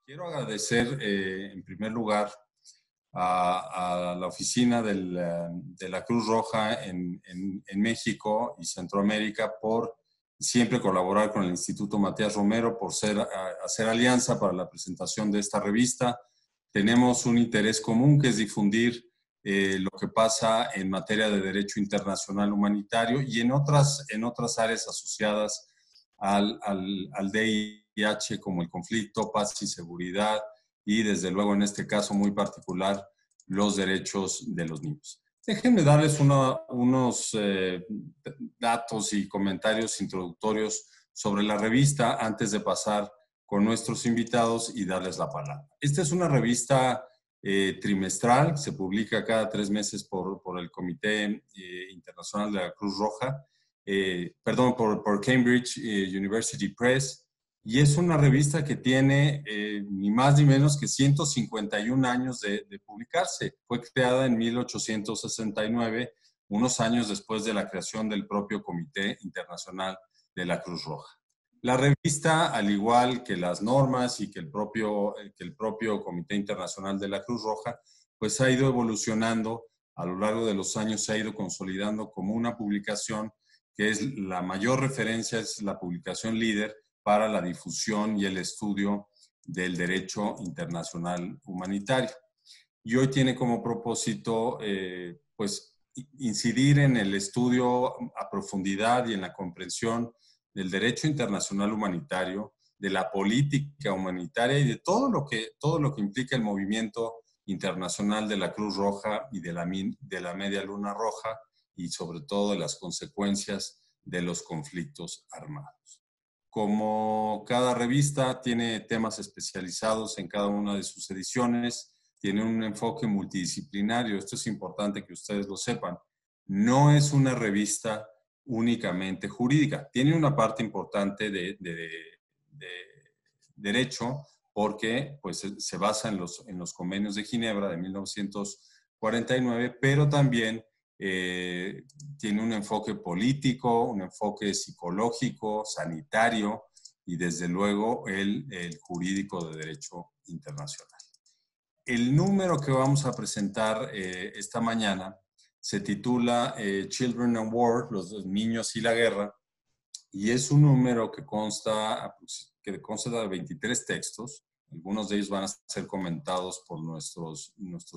Quiero agradecer en primer lugar a la oficina de la Cruz Roja en México y Centroamérica por siempre colaborar con el Instituto Matías Romero, por hacer alianza para la presentación de esta revista. Tenemos un interés común que es difundir lo que pasa en materia de derecho internacional humanitario y en otras áreas asociadas al DIH, como el conflicto, paz y seguridad, y desde luego en este caso muy particular los derechos de los niños. Déjenme darles unos datos y comentarios introductorios sobre la revista antes de pasar con nuestros invitados y darles la palabra. Esta es una revista trimestral, se publica cada 3 meses por el Comité Internacional de la Cruz Roja, por Cambridge University Press, y es una revista que tiene ni más ni menos que 151 años de publicarse. Fue creada en 1869, unos años después de la creación del propio Comité Internacional de la Cruz Roja. La revista, al igual que las normas y que el propio Comité Internacional de la Cruz Roja, pues ha ido evolucionando a lo largo de los años, se ha ido consolidando como una publicación que es la mayor referencia, es la publicación líder para la difusión y el estudio del derecho internacional humanitario. Y hoy tiene como propósito, pues, incidir en el estudio a profundidad y en la comprensión del derecho internacional humanitario, de la política humanitaria y de todo lo que implica el movimiento internacional de la Cruz Roja y de la Media Luna Roja, y sobre todo de las consecuencias de los conflictos armados. Como cada revista tiene temas especializados en cada una de sus ediciones, tiene un enfoque multidisciplinario. Esto es importante que ustedes lo sepan. No es una revista únicamente jurídica. Tiene una parte importante de derecho porque pues, se basa en los convenios de Ginebra de 1949, pero también tiene un enfoque político, un enfoque psicológico, sanitario y desde luego el jurídico de derecho internacional. El número que vamos a presentar esta mañana se titula Children and War, los niños y la guerra, y es un número que consta de 23 textos. Algunos de ellos van a ser comentados por nuestros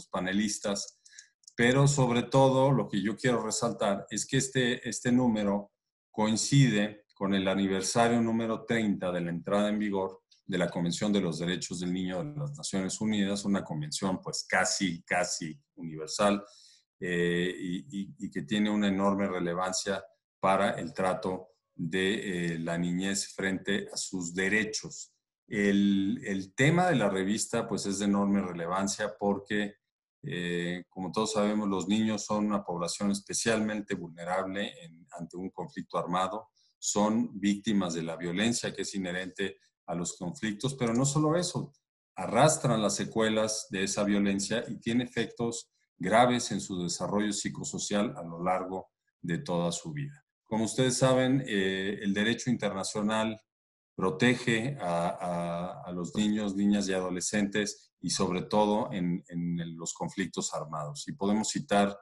panelistas, pero sobre todo lo que yo quiero resaltar es que este número coincide con el aniversario número 30 de la entrada en vigor de la Convención de los Derechos del Niño de las Naciones Unidas, una convención pues casi universal y que tiene una enorme relevancia para el trato de la niñez frente a sus derechos. El tema de la revista pues es de enorme relevancia porque como todos sabemos, los niños son una población especialmente vulnerable ante un conflicto armado. Son víctimas de la violencia que es inherente a los conflictos, pero no solo eso, arrastran las secuelas de esa violencia y tiene efectos graves en su desarrollo psicosocial a lo largo de toda su vida. Como ustedes saben, el derecho internacional protege a los niños, niñas y adolescentes y sobre todo en los conflictos armados. Y podemos citar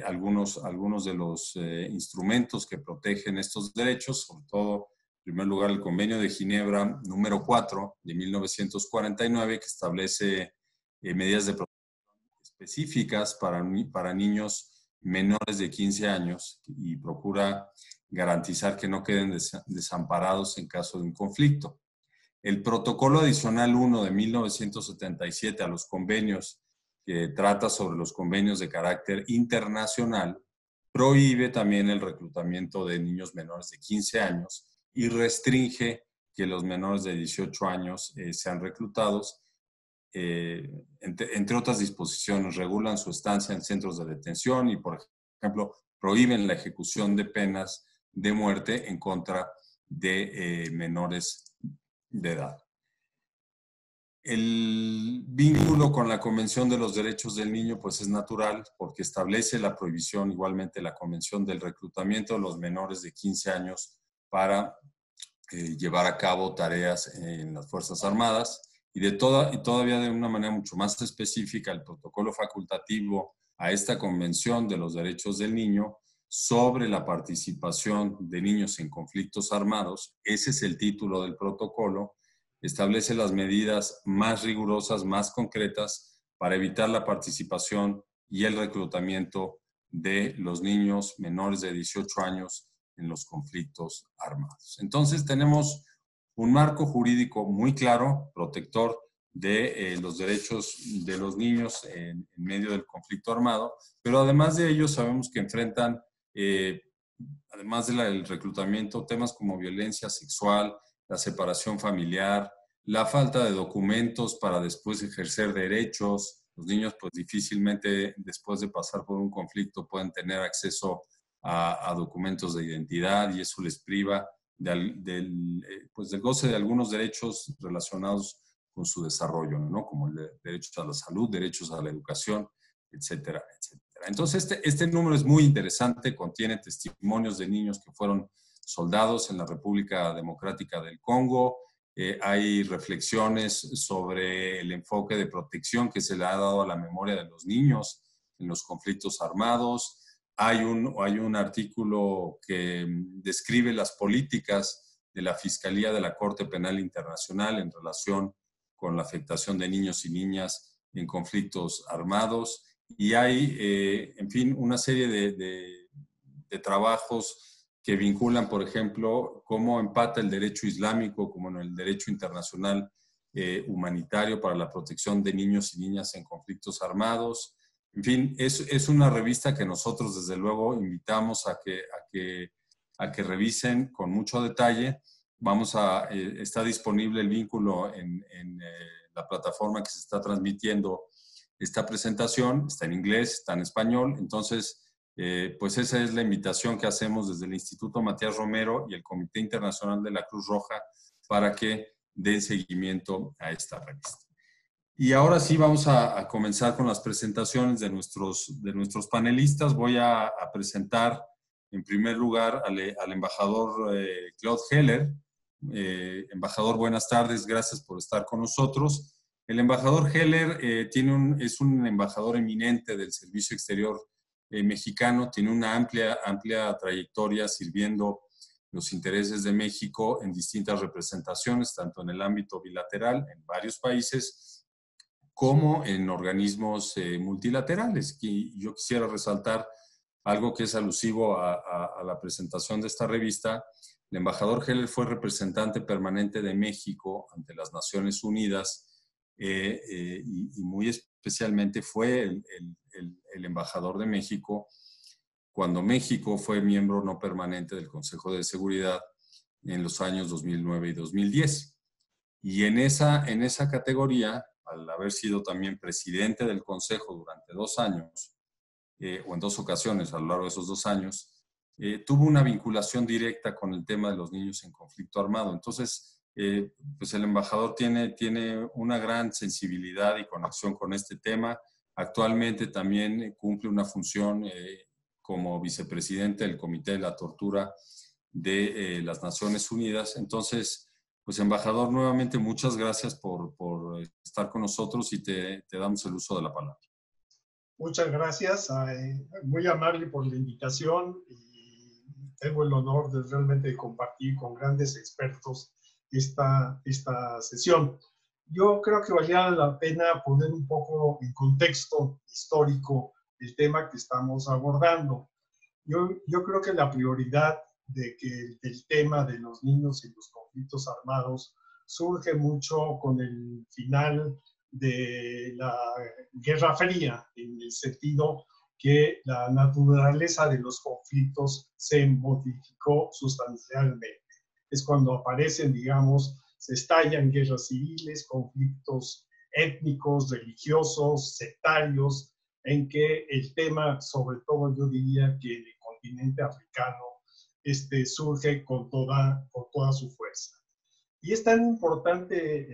algunos de los instrumentos que protegen estos derechos, sobre todo, en primer lugar, el Convenio de Ginebra número 4 de 1949, que establece medidas de protección específicas para niños menores de 15 años y procura garantizar que no queden desamparados en caso de un conflicto. El Protocolo Adicional 1 de 1977 a los convenios que trata sobre los convenios de carácter internacional prohíbe también el reclutamiento de niños menores de 15 años y restringe que los menores de 18 años sean reclutados. Entre otras disposiciones, regulan su estancia en centros de detención y, por ejemplo, prohíben la ejecución de penas de muerte en contra de menores de edad. El vínculo con la Convención de los Derechos del Niño pues es natural porque establece la prohibición, igualmente la Convención del reclutamiento de los menores de 15 años para llevar a cabo tareas en las Fuerzas Armadas y todavía de una manera mucho más específica el protocolo facultativo a esta Convención de los Derechos del Niño sobre la participación de niños en conflictos armados. Ese es el título del protocolo. Establece las medidas más rigurosas, más concretas para evitar la participación y el reclutamiento de los niños menores de 18 años en los conflictos armados. Entonces tenemos un marco jurídico muy claro, protector de los derechos de los niños en medio del conflicto armado, pero además de ello sabemos que enfrentan, además del reclutamiento, temas como violencia sexual, la separación familiar, la falta de documentos para después ejercer derechos. Los niños pues difícilmente después de pasar por un conflicto pueden tener acceso a documentos de identidad y eso les priva pues del goce de algunos derechos relacionados con su desarrollo, ¿no? Como el derecho a la salud, derechos a la educación, etcétera, etcétera. Entonces, este número es muy interesante, contiene testimonios de niños que fueron soldados en la República Democrática del Congo, hay reflexiones sobre el enfoque de protección que se le ha dado a la memoria de los niños en los conflictos armados. Hay un artículo que describe las políticas de la Fiscalía de la Corte Penal Internacional en relación con la afectación de niños y niñas en conflictos armados. Y hay, en fin, una serie de trabajos que vinculan, por ejemplo, cómo empata el derecho islámico como en el derecho internacional humanitario para la protección de niños y niñas en conflictos armados. En fin, es una revista que nosotros desde luego invitamos a que revisen con mucho detalle. Está disponible el vínculo en la plataforma que se está transmitiendo esta presentación, está en inglés, está en español, entonces pues esa es la invitación que hacemos desde el Instituto Matías Romero y el Comité Internacional de la Cruz Roja para que den seguimiento a esta revista. Y ahora sí vamos a comenzar con las presentaciones de nuestros panelistas. Voy a presentar en primer lugar al embajador Claude Heller. Embajador, buenas tardes, gracias por estar con nosotros. El embajador Heller es un embajador eminente del Servicio Exterior mexicano, tiene una amplia trayectoria sirviendo los intereses de México en distintas representaciones, tanto en el ámbito bilateral en varios países, como en organismos multilaterales. Y yo quisiera resaltar algo que es alusivo a la presentación de esta revista. El embajador Heller fue representante permanente de México ante las Naciones Unidas y muy especialmente fue el embajador de México cuando México fue miembro no permanente del Consejo de Seguridad en los años 2009 y 2010. Y en esa categoría, al haber sido también presidente del Consejo durante 2 años, o en 2 ocasiones a lo largo de esos 2 años, tuvo una vinculación directa con el tema de los niños en conflicto armado. Entonces, pues el embajador tiene una gran sensibilidad y conexión con este tema. Actualmente también cumple una función como vicepresidente del Comité de la Tortura de las Naciones Unidas. Entonces, pues embajador, nuevamente muchas gracias por estar con nosotros y te damos el uso de la palabra. Muchas gracias, muy amable por la invitación y tengo el honor de realmente compartir con grandes expertos esta sesión. Yo creo que valía la pena poner un poco en contexto histórico el tema que estamos abordando. Yo creo que la prioridad de que el tema de los niños y los conflictos armados surge mucho con el final de la Guerra Fría, en el sentido que la naturaleza de los conflictos se modificó sustancialmente. Es cuando aparecen, digamos, se estallan guerras civiles, conflictos étnicos, religiosos, sectarios, en que el tema, sobre todo yo diría que en el continente africano, surge con toda su fuerza. Y es tan importante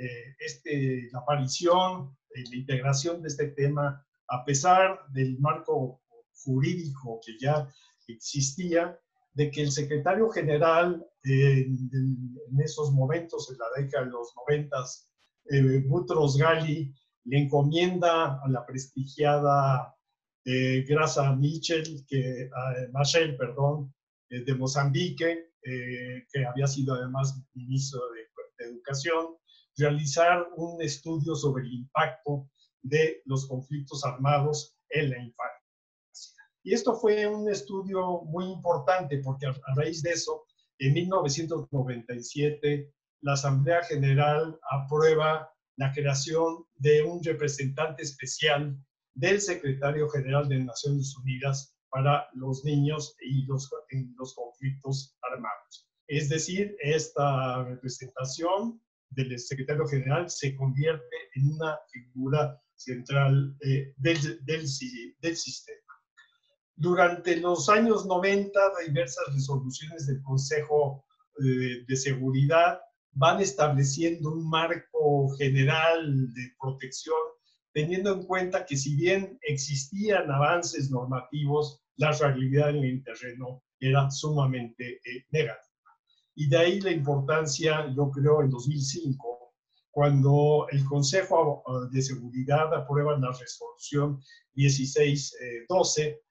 la aparición, la integración de este tema, a pesar del marco jurídico que ya existía, de que el secretario general en esos momentos, en la década de los 90, Boutros Ghali le encomienda a la prestigiada Graça Machel, perdón, de Mozambique, que había sido además ministro de Educación, realizar un estudio sobre el impacto de los conflictos armados en la infancia. Y esto fue un estudio muy importante porque a raíz de eso, en 1997, la Asamblea General aprueba la creación de un representante especial del Secretario General de Naciones Unidas para los niños y los conflictos armados. Es decir, esta representación del Secretario General se convierte en una figura central del sistema. Durante los años 90, diversas resoluciones del Consejo de Seguridad van estableciendo un marco general de protección, teniendo en cuenta que si bien existían avances normativos, la realidad en el terreno era sumamente negativa. Y de ahí la importancia, yo creo, en 2005, cuando el Consejo de Seguridad aprueba la resolución 1612,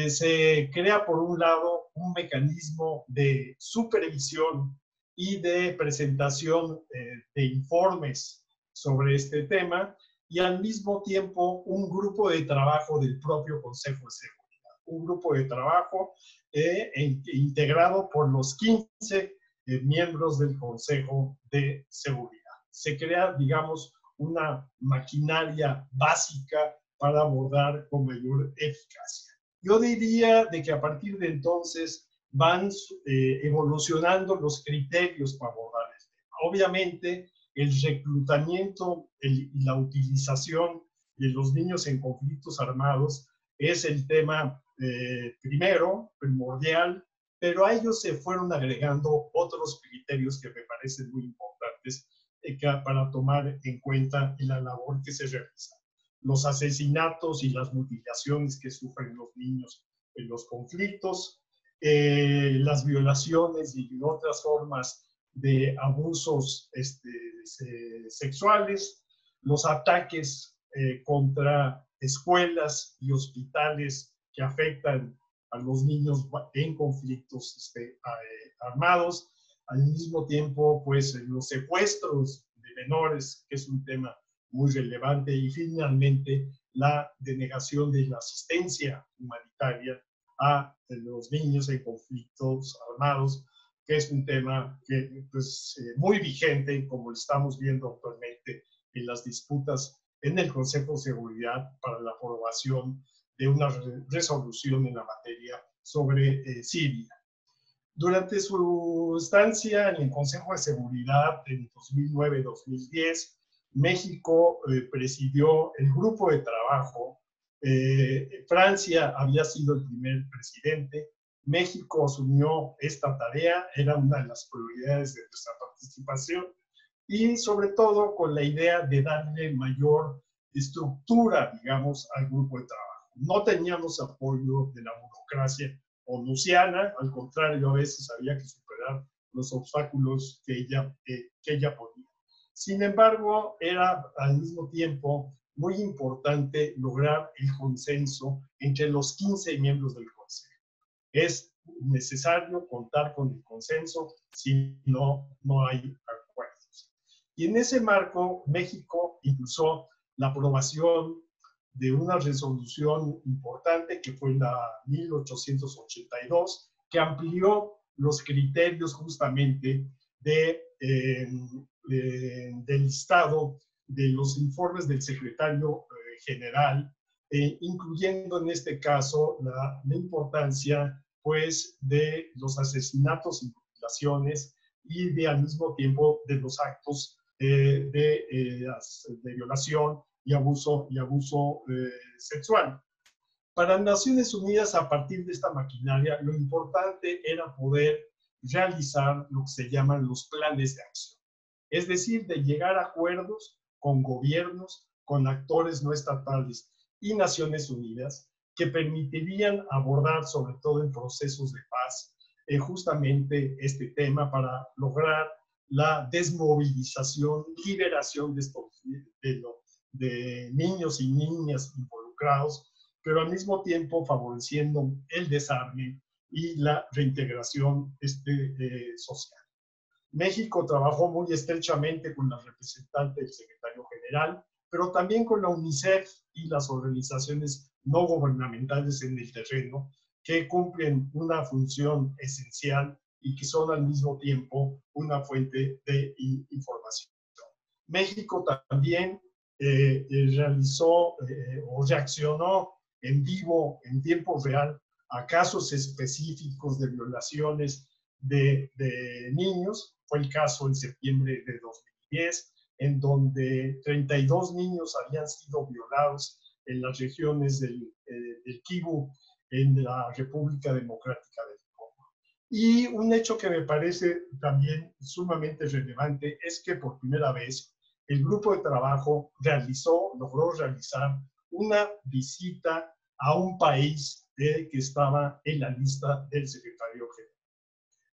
se crea por un lado un mecanismo de supervisión y de presentación de informes sobre este tema, y al mismo tiempo un grupo de trabajo del propio Consejo de Seguridad, un grupo de trabajo integrado por los 15 miembros del Consejo de Seguridad. Se crea, digamos, una maquinaria básica para abordar con mayor eficacia. Yo diría de que a partir de entonces van evolucionando los criterios para abordar el tema. Obviamente, el reclutamiento y la utilización de los niños en conflictos armados es el tema primordial, pero a ellos se fueron agregando otros criterios que me parecen muy importantes para tomar en cuenta en la labor que se realiza. Los asesinatos y las mutilaciones que sufren los niños en los conflictos, las violaciones y otras formas de abusos sexuales, los ataques contra escuelas y hospitales que afectan a los niños en conflictos armados, al mismo tiempo, pues, los secuestros de menores, que es un tema muy relevante, y finalmente la denegación de la asistencia humanitaria a los niños en conflictos armados, que es un tema que, pues, muy vigente, como estamos viendo actualmente en las disputas en el Consejo de Seguridad para la aprobación de una resolución en la materia sobre Siria. Durante su estancia en el Consejo de Seguridad en 2009-2010, México presidió el grupo de trabajo. Francia había sido el primer presidente. México asumió esta tarea, era una de las prioridades de nuestra participación, y sobre todo con la idea de darle mayor estructura, digamos, al grupo de trabajo. No teníamos apoyo de la burocracia onusiana, al contrario, a veces había que superar los obstáculos que ella ponía. Sin embargo, era al mismo tiempo muy importante lograr el consenso entre los 15 miembros del Consejo. Es necesario contar con el consenso, si no, no hay acuerdos. Y en ese marco, México impulsó la aprobación de una resolución importante que fue la 1882, que amplió los criterios justamente del listado de los informes del secretario general, incluyendo en este caso la importancia, pues, de los asesinatos y mutilaciones, y de al mismo tiempo de los actos de violación y abuso sexual. Para Naciones Unidas, a partir de esta maquinaria, lo importante era poder realizar lo que se llaman los planes de acción. Es decir, de llegar a acuerdos con gobiernos, con actores no estatales y Naciones Unidas, que permitirían abordar, sobre todo en procesos de paz, justamente este tema para lograr la desmovilización, liberación de niños y niñas involucrados, pero al mismo tiempo favoreciendo el desarme y la reintegración social. México trabajó muy estrechamente con la representante del secretario general, pero también con la UNICEF y las organizaciones no gubernamentales en el terreno, que cumplen una función esencial y que son al mismo tiempo una fuente de información. México también realizó o reaccionó en vivo, en tiempo real, a casos específicos de violaciones de niños. Fue el caso en septiembre de 2010, en donde 32 niños habían sido violados en las regiones del Kivu, en la República Democrática del Congo. Y un hecho que me parece también sumamente relevante es que por primera vez el grupo de trabajo logró realizar una visita a un país que estaba en la lista del secretario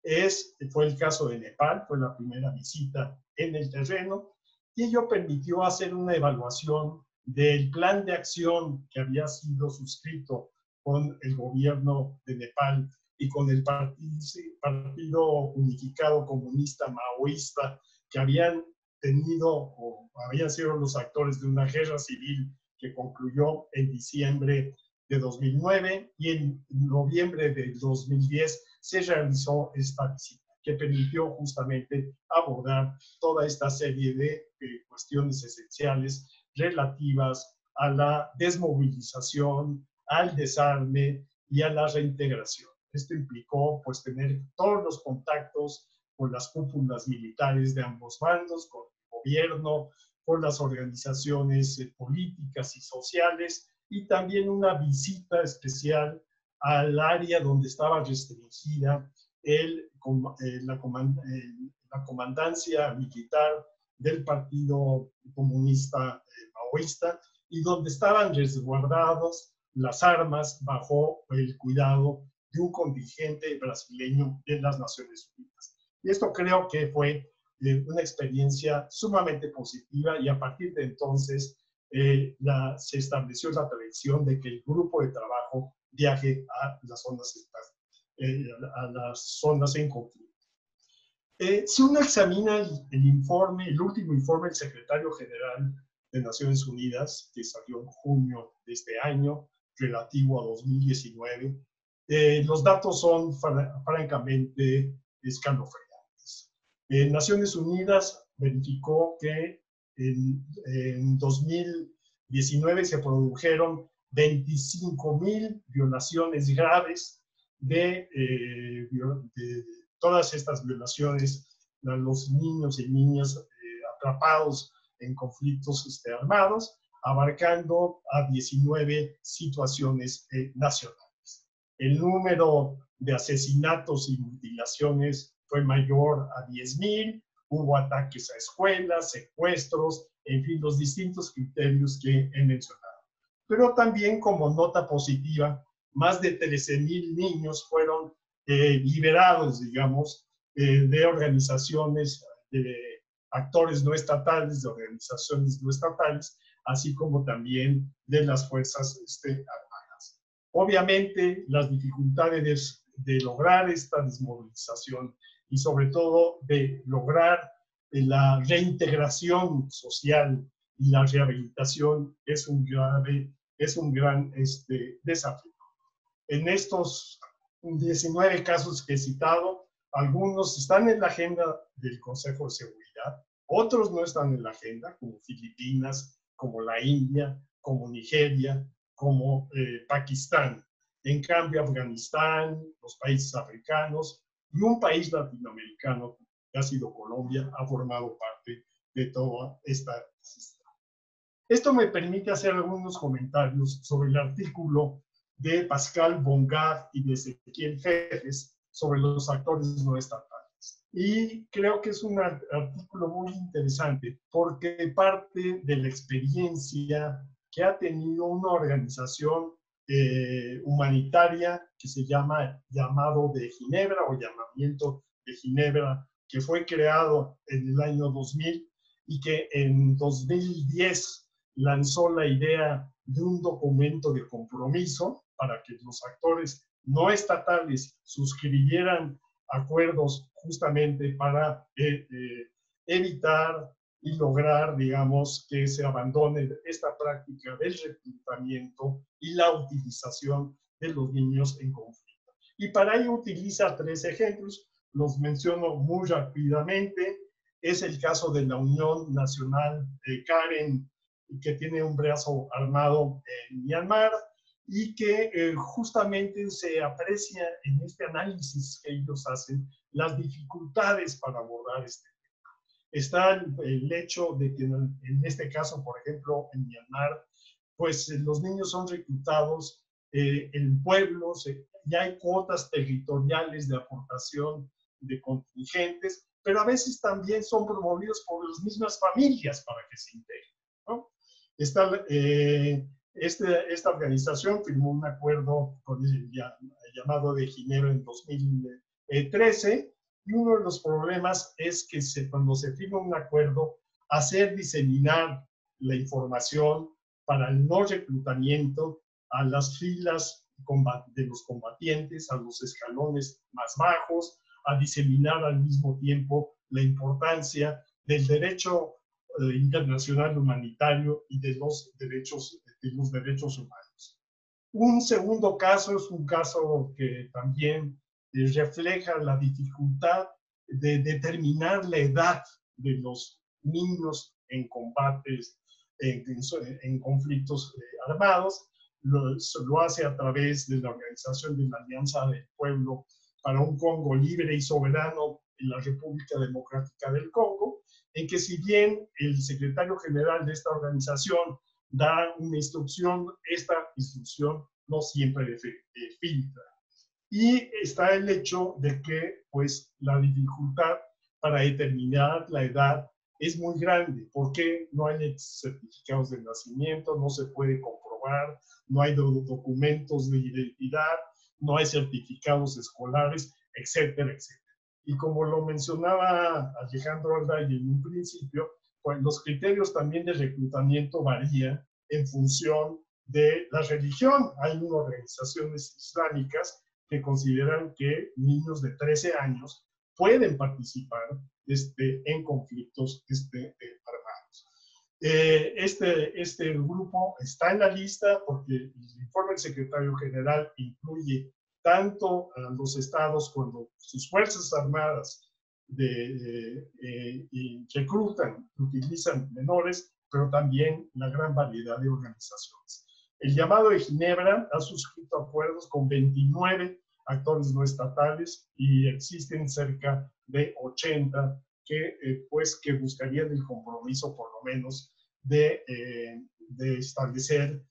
general. Fue el caso de Nepal, fue la primera visita en el terreno, y ello permitió hacer una evaluación del plan de acción que había sido suscrito con el gobierno de Nepal y con el Partido Unificado Comunista Maoísta, que habían tenido o habían sido los actores de una guerra civil que concluyó en diciembre de 2009, y en noviembre de 2010 se realizó esta visita, que permitió justamente abordar toda esta serie de cuestiones esenciales relativas a la desmovilización, al desarme y a la reintegración. Esto implicó pues tener todos los contactos con las cúpulas militares de ambos bandos, con el gobierno, con las organizaciones políticas y sociales, y también una visita especial al área donde estaba restringida la comandancia militar del Partido Comunista Maoísta, y donde estaban resguardadas las armas bajo el cuidado de un contingente brasileño de las Naciones Unidas. Y esto creo que fue una experiencia sumamente positiva, y a partir de entonces se estableció la tradición de que el grupo de trabajo viaje a las zonas en conflicto. Si uno examina el último informe del secretario general de Naciones Unidas, que salió en junio de este año, relativo a 2019, los datos son francamente escalofriantes. Naciones Unidas verificó que en 2019 se produjeron 25,000 violaciones graves de todas estas violaciones a los niños y niñas atrapados en conflictos armados, abarcando a 19 situaciones nacionales. El número de asesinatos y mutilaciones fue mayor a 10,000, hubo ataques a escuelas, secuestros, en fin, los distintos criterios que he mencionado. Pero también, como nota positiva, más de 13,000 niños fueron liberados, digamos, de organizaciones, de actores no estatales, de organizaciones no estatales, así como también de las fuerzas armadas. Obviamente, las dificultades de lograr esta desmovilización y sobre todo de lograr la reintegración social y la rehabilitación es un gran desafío. En estos 19 casos que he citado, algunos están en la agenda del Consejo de Seguridad, otros no están en la agenda, como Filipinas, como la India, como Nigeria, como Pakistán. En cambio, Afganistán, los países africanos y un país latinoamericano, que ha sido Colombia, ha formado parte de toda esta sistema. Esto me permite hacer algunos comentarios sobre el artículo de Pascal Bongard y de Ezequiel Férez sobre los actores no estatales. Y creo que es un artículo muy interesante porque parte de la experiencia que ha tenido una organización humanitaria que se llama Llamado de Ginebra o Llamamiento de Ginebra que fue creado en el año 2000 y que en 2010 lanzó la idea de un documento de compromiso para que los actores no estatales suscribieran acuerdos justamente para evitar y lograr, digamos, que se abandone esta práctica del reclutamiento y la utilización de los niños en conflicto. Y para ello utiliza 3 ejemplos, los menciono muy rápidamente. Es el caso de la Unión Nacional de Karen, que tiene un brazo armado en Myanmar, y que justamente se aprecia en este análisis que ellos hacen las dificultades para abordar este tema. Está el hecho de que en este caso, por ejemplo, en Myanmar, pues los niños son reclutados en pueblos, ya hay cuotas territoriales de aportación de contingentes, pero a veces también son promovidos por las mismas familias para que se integren, ¿no? Está esta organización firmó un acuerdo con el llamado de Ginebra en 2013, y uno de los problemas es que cuando se firma un acuerdo, hacer diseminar la información para el no reclutamiento a las filas de los combatientes, a los escalones más bajos, a diseminar al mismo tiempo la importancia del derecho internacional humanitario y de los derechos humanos. Un segundo caso es un caso que también refleja la dificultad de determinar la edad de los niños en combates, en conflictos armados. Lo hace a través de la organización de la Alianza del Pueblo para un Congo libre y soberano en la República Democrática del Congo, en que si bien el secretario general de esta organización da una instrucción, esta instrucción no siempre filtra. Y está el hecho de que pues, la dificultad para determinar la edad es muy grande, porque no hay certificados de nacimiento, no se puede comprobar, no hay documentos de identidad, no hay certificados escolares, etcétera, etcétera. Y como lo mencionaba Alejandro Arday en un principio, pues los criterios también de reclutamiento varían en función de la religión. Hay organizaciones islámicas que consideran que niños de 13 años pueden participar en conflictos armados. Este grupo está en la lista porque el informe del secretario general incluye tanto a los estados cuando sus fuerzas armadas reclutan, utilizan menores, pero también la gran variedad de organizaciones. El llamado de Ginebra ha suscrito acuerdos con 29 actores no estatales y existen cerca de 80 que buscarían el compromiso, por lo menos, de establecer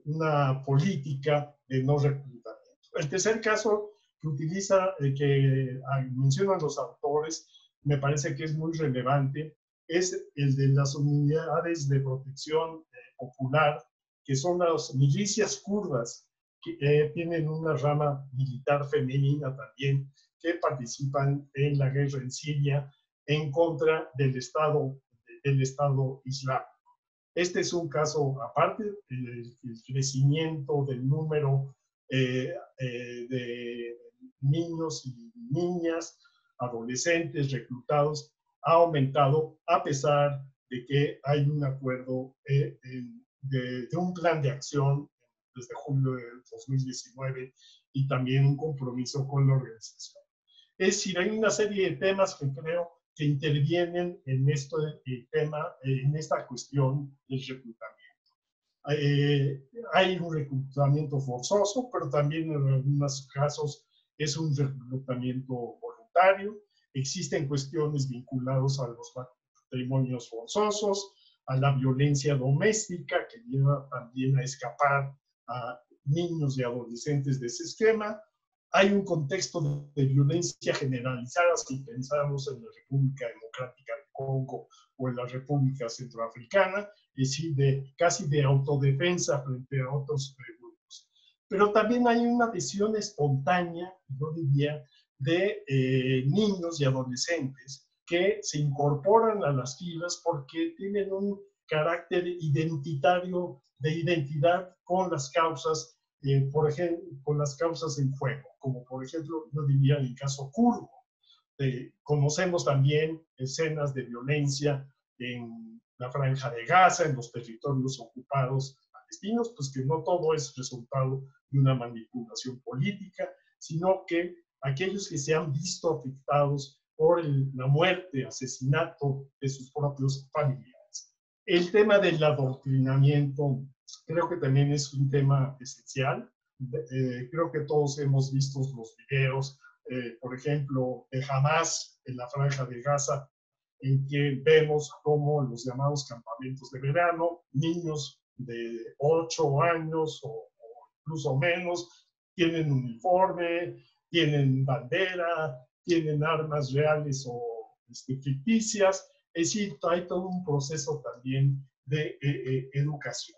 una política de no reclutamiento. El tercer caso que mencionan los autores, me parece que es muy relevante, es el de las unidades de protección popular, que son las milicias kurdas, que tienen una rama militar femenina también, que participan en la guerra en Siria en contra del Estado Islámico. Este es un caso aparte, el crecimiento del número de niños y niñas, adolescentes reclutados ha aumentado a pesar de que hay un acuerdo de un plan de acción desde julio de 2019 y también un compromiso con la organización. Es decir, hay una serie de temas que creo que intervienen en este tema, en esta cuestión del reclutamiento. Hay un reclutamiento forzoso, pero también en algunos casos es un reclutamiento voluntario. Existen cuestiones vinculadas a los matrimonios forzosos, a la violencia doméstica, que lleva también a escapar a niños y adolescentes de ese esquema. Hay un contexto de violencia generalizada, si pensamos en la República Democrática del Congo o en la República Centroafricana, es decir, casi de autodefensa frente a otros grupos. Pero también hay una adhesión espontánea, yo diría, de niños y adolescentes que se incorporan a las filas porque tienen un carácter identitario, de identidad con las causas, por ejemplo, con las causas en juego, como por ejemplo, yo diría en el caso kurdo. Conocemos también escenas de violencia en la Franja de Gaza, en los territorios ocupados palestinos, pues que no todo es resultado de una manipulación política, sino que aquellos que se han visto afectados por la muerte, asesinato de sus propios familiares. El tema del adoctrinamiento creo que también es un tema esencial. Creo que todos hemos visto los videos, por ejemplo, de Hamas en la Franja de Gaza, en que vemos cómo los llamados campamentos de verano, niños de 8 años o incluso menos, tienen uniforme, tienen bandera, tienen armas reales o ficticias. Es decir, hay todo un proceso también de educación.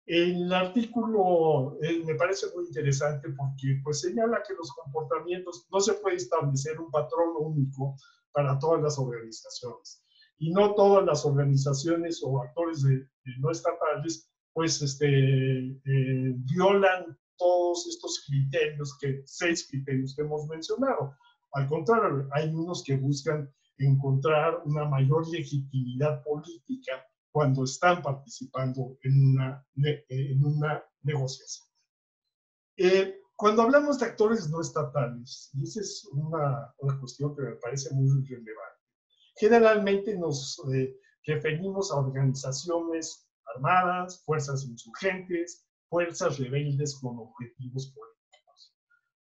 El artículo me parece muy interesante porque pues, señala que los comportamientos, no se puede establecer un patrón único para todas las organizaciones. Y no todas las organizaciones o actores no estatales pues violan todos estos criterios, 6 criterios que hemos mencionado. Al contrario, hay unos que buscan encontrar una mayor legitimidad política cuando están participando en una negociación. Cuando hablamos de actores no estatales, y esa es una cuestión que me parece muy relevante, generalmente nos referimos a organizaciones armadas, fuerzas insurgentes, fuerzas rebeldes con objetivos políticos.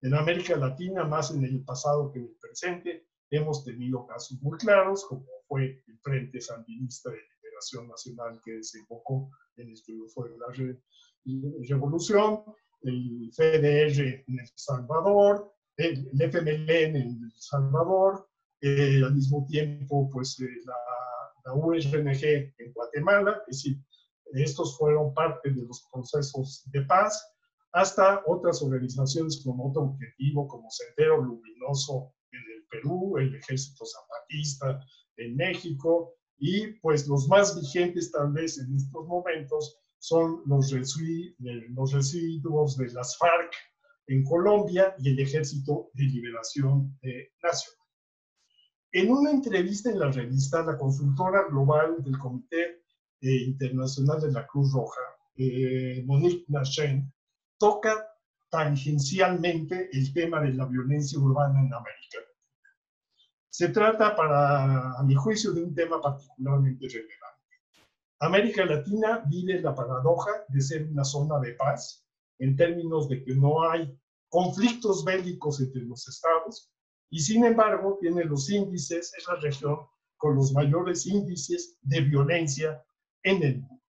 En América Latina, más en el pasado que en el presente, hemos tenido casos muy claros, como fue el Frente Sandinista de Liberación Nacional que desembocó en el triunfo de la revolución, el FDR en El Salvador, el FMLN en El Salvador, al mismo tiempo pues la URNG en Guatemala, es decir, estos fueron parte de los procesos de paz, hasta otras organizaciones con otro objetivo, como Sendero Luminoso en el Perú, el Ejército Zapatista en México, y pues los más vigentes tal vez en estos momentos son los residuos de las FARC en Colombia y el Ejército de Liberación Nacional. En una entrevista en la revista, la consultora global del Comité Internacional de la Cruz Roja, Monique Nachen, toca tangencialmente el tema de la violencia urbana en América. Se trata, a mi juicio, de un tema particularmente relevante. América Latina vive la paradoja de ser una zona de paz, en términos de que no hay conflictos bélicos entre los estados, y sin embargo tiene los índices, es la región con los mayores índices de violencia en el mundo.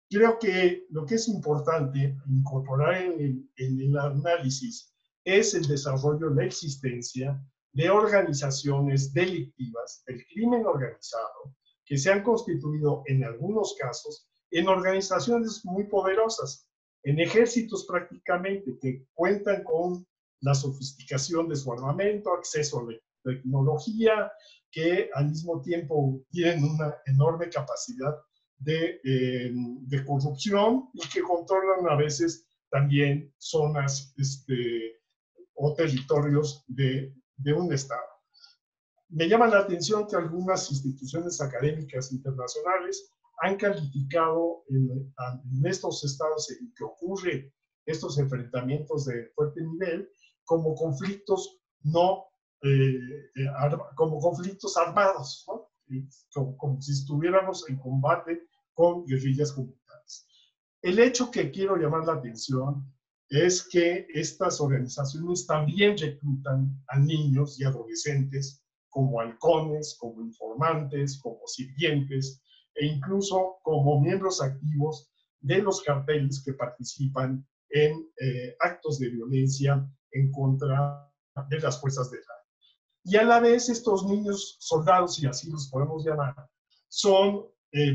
Creo que lo que es importante incorporar en el análisis es el desarrollo, la existencia de organizaciones delictivas del crimen organizado que se han constituido en algunos casos en organizaciones muy poderosas, en ejércitos prácticamente que cuentan con la sofisticación de su armamento, acceso a la tecnología, que al mismo tiempo tienen una enorme capacidad de corrupción y que controlan a veces también zonas o territorios de un estado. Me llama la atención que algunas instituciones académicas internacionales han calificado en estos estados en que ocurren estos enfrentamientos de fuerte nivel como conflictos como conflictos armados, ¿no? Como si estuviéramos en combate con guerrillas comunitarias. El hecho que quiero llamar la atención es que estas organizaciones también reclutan a niños y adolescentes como halcones, como informantes, como sirvientes e incluso como miembros activos de los carteles que participan en actos de violencia en contra de las fuerzas de la. Y a la vez estos niños soldados, y así los podemos llamar, son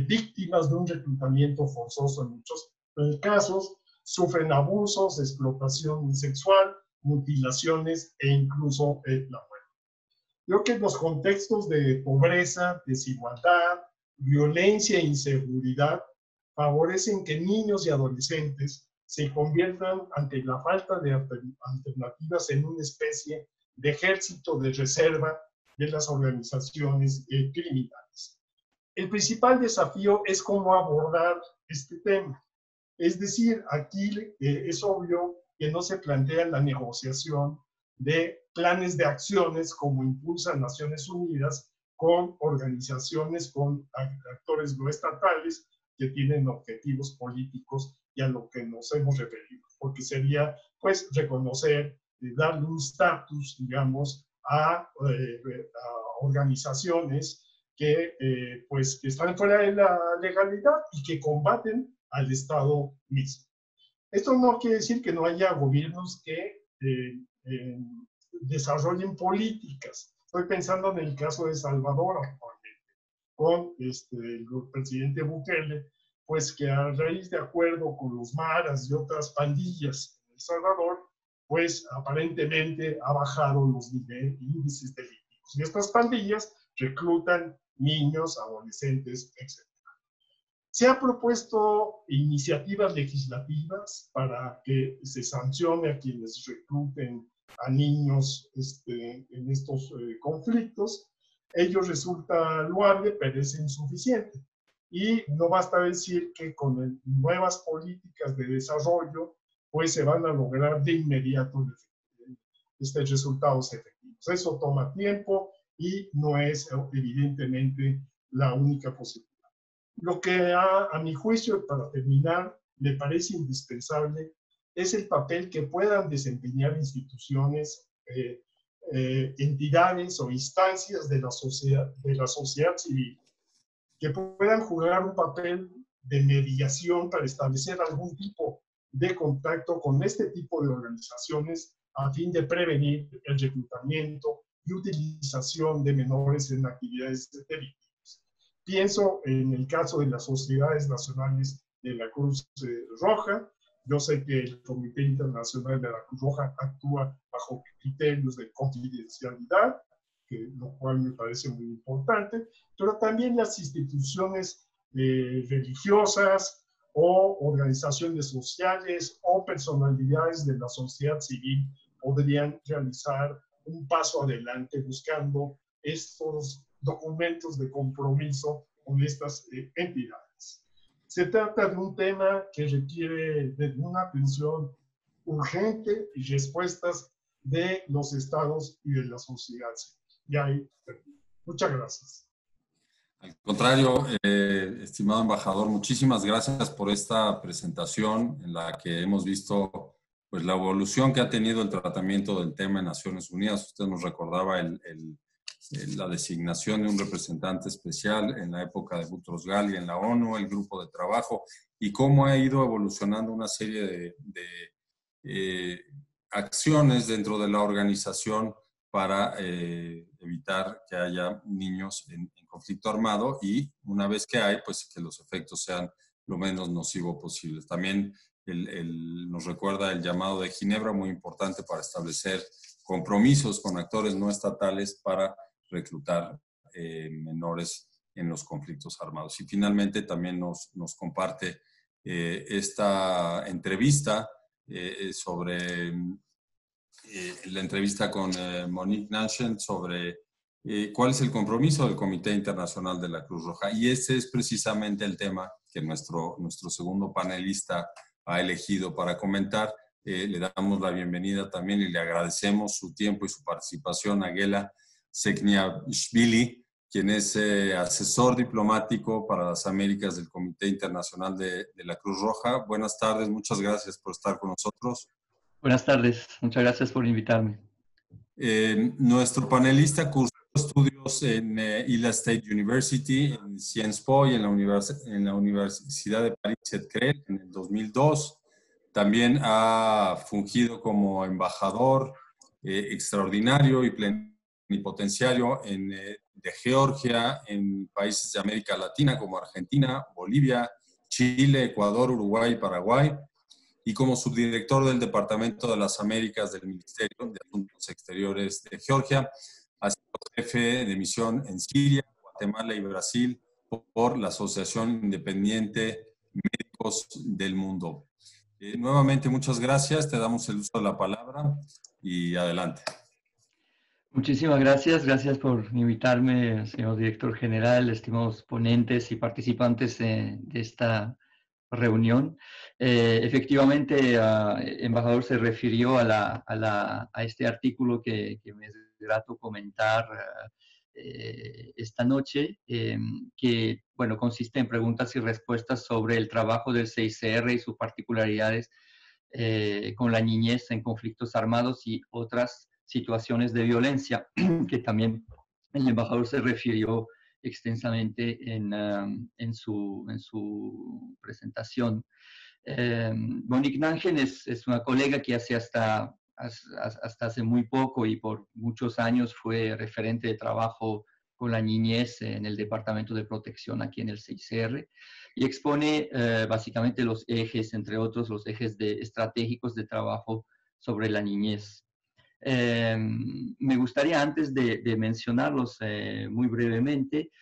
víctimas de un reclutamiento forzoso en muchos casos, sufren abusos, explotación sexual, mutilaciones e incluso la muerte. Creo que los contextos de pobreza, desigualdad, violencia e inseguridad favorecen que niños y adolescentes se conviertan ante la falta de alternativas en una especie de ejército de reserva de las organizaciones criminales. El principal desafío es cómo abordar este tema. Es decir, aquí es obvio que no se plantea la negociación de planes de acciones como impulsan Naciones Unidas con organizaciones, con actores no estatales que tienen objetivos políticos y a lo que nos hemos referido, porque sería pues reconocer, darle un estatus, digamos, a organizaciones que, pues, que están fuera de la legalidad y que combaten al Estado mismo. Esto no quiere decir que no haya gobiernos que desarrollen políticas. Estoy pensando en el caso de Salvador actualmente, con el presidente Bukele, pues que a raíz de acuerdo con los maras y otras pandillas en El Salvador, pues aparentemente ha bajado los índices delictivos. Y estas pandillas reclutan niños, adolescentes, etc. Se han propuesto iniciativas legislativas para que se sancione a quienes recluten a niños en estos conflictos. Ello resulta loable, pero es insuficiente. Y no basta decir que con nuevas políticas de desarrollo, pues se van a lograr de inmediato resultados efectivos. Eso toma tiempo y no es evidentemente la única posibilidad. Lo que a mi juicio, para terminar, me parece indispensable es el papel que puedan desempeñar instituciones, entidades o instancias de la sociedad civil, que puedan jugar un papel de mediación para establecer algún tipo de contacto con este tipo de organizaciones a fin de prevenir el reclutamiento y utilización de menores en actividades delictivas. Pienso en el caso de las sociedades nacionales de la Cruz Roja. Yo sé que el Comité Internacional de la Cruz Roja actúa bajo criterios de confidencialidad, lo cual me parece muy importante, pero también las instituciones religiosas o organizaciones sociales o personalidades de la sociedad civil podrían realizar un paso adelante buscando estos documentos de compromiso con estas entidades. Se trata de un tema que requiere de una atención urgente y respuestas de los estados y de la sociedad civil. Y ahí termino. Muchas gracias. Al contrario, estimado embajador, muchísimas gracias por esta presentación en la que hemos visto pues, la evolución que ha tenido el tratamiento del tema en Naciones Unidas. Usted nos recordaba la designación de un representante especial en la época de Boutros Ghali en la ONU, el grupo de trabajo, y cómo ha ido evolucionando una serie de acciones dentro de la organización para evitar que haya niños en conflicto armado y una vez que hay, pues que los efectos sean lo menos nocivos posibles. También nos recuerda el llamado de Ginebra, muy importante para establecer compromisos con actores no estatales para reclutar menores en los conflictos armados. Y finalmente también nos comparte esta entrevista sobre la entrevista con Monique Nanchen sobre cuál es el compromiso del Comité Internacional de la Cruz Roja. Y ese es precisamente el tema que nuestro segundo panelista ha elegido para comentar. Le damos la bienvenida también y le agradecemos su tiempo y su participación a Gela Sekniashvili, quien es asesor diplomático para las Américas del Comité Internacional de la Cruz Roja. Buenas tardes, muchas gracias por estar con nosotros. Buenas tardes, muchas gracias por invitarme. Nuestro panelista cursó estudios en Ila State University, en Sciences Po y en la Universidad de París-Saclay en el 2002. También ha fungido como embajador extraordinario y plenipotenciario de Georgia en países de América Latina como Argentina, Bolivia, Chile, Ecuador, Uruguay y Paraguay. y como subdirector del Departamento de las Américas del Ministerio de Asuntos Exteriores de Georgia. Ha sido jefe de misión en Siria, Guatemala y Brasil por la Asociación Independiente Médicos del Mundo. Nuevamente, muchas gracias. Te damos el uso de la palabra y adelante. Muchísimas gracias. Gracias por invitarme, señor director general, estimados ponentes y participantes de esta reunión. Efectivamente, embajador se refirió a este artículo que me es grato comentar esta noche, que, bueno, consiste en preguntas y respuestas sobre el trabajo del CICR y sus particularidades con la niñez en conflictos armados y otras situaciones de violencia, que también el embajador se refirió extensamente en su presentación. Monique Nangen es una colega que hasta hace muy poco y por muchos años fue referente de trabajo con la niñez en el Departamento de Protección aquí en el CICR y expone básicamente los ejes, entre otros, los ejes estratégicos de trabajo sobre la niñez. Me gustaría, antes de mencionarlos muy brevemente,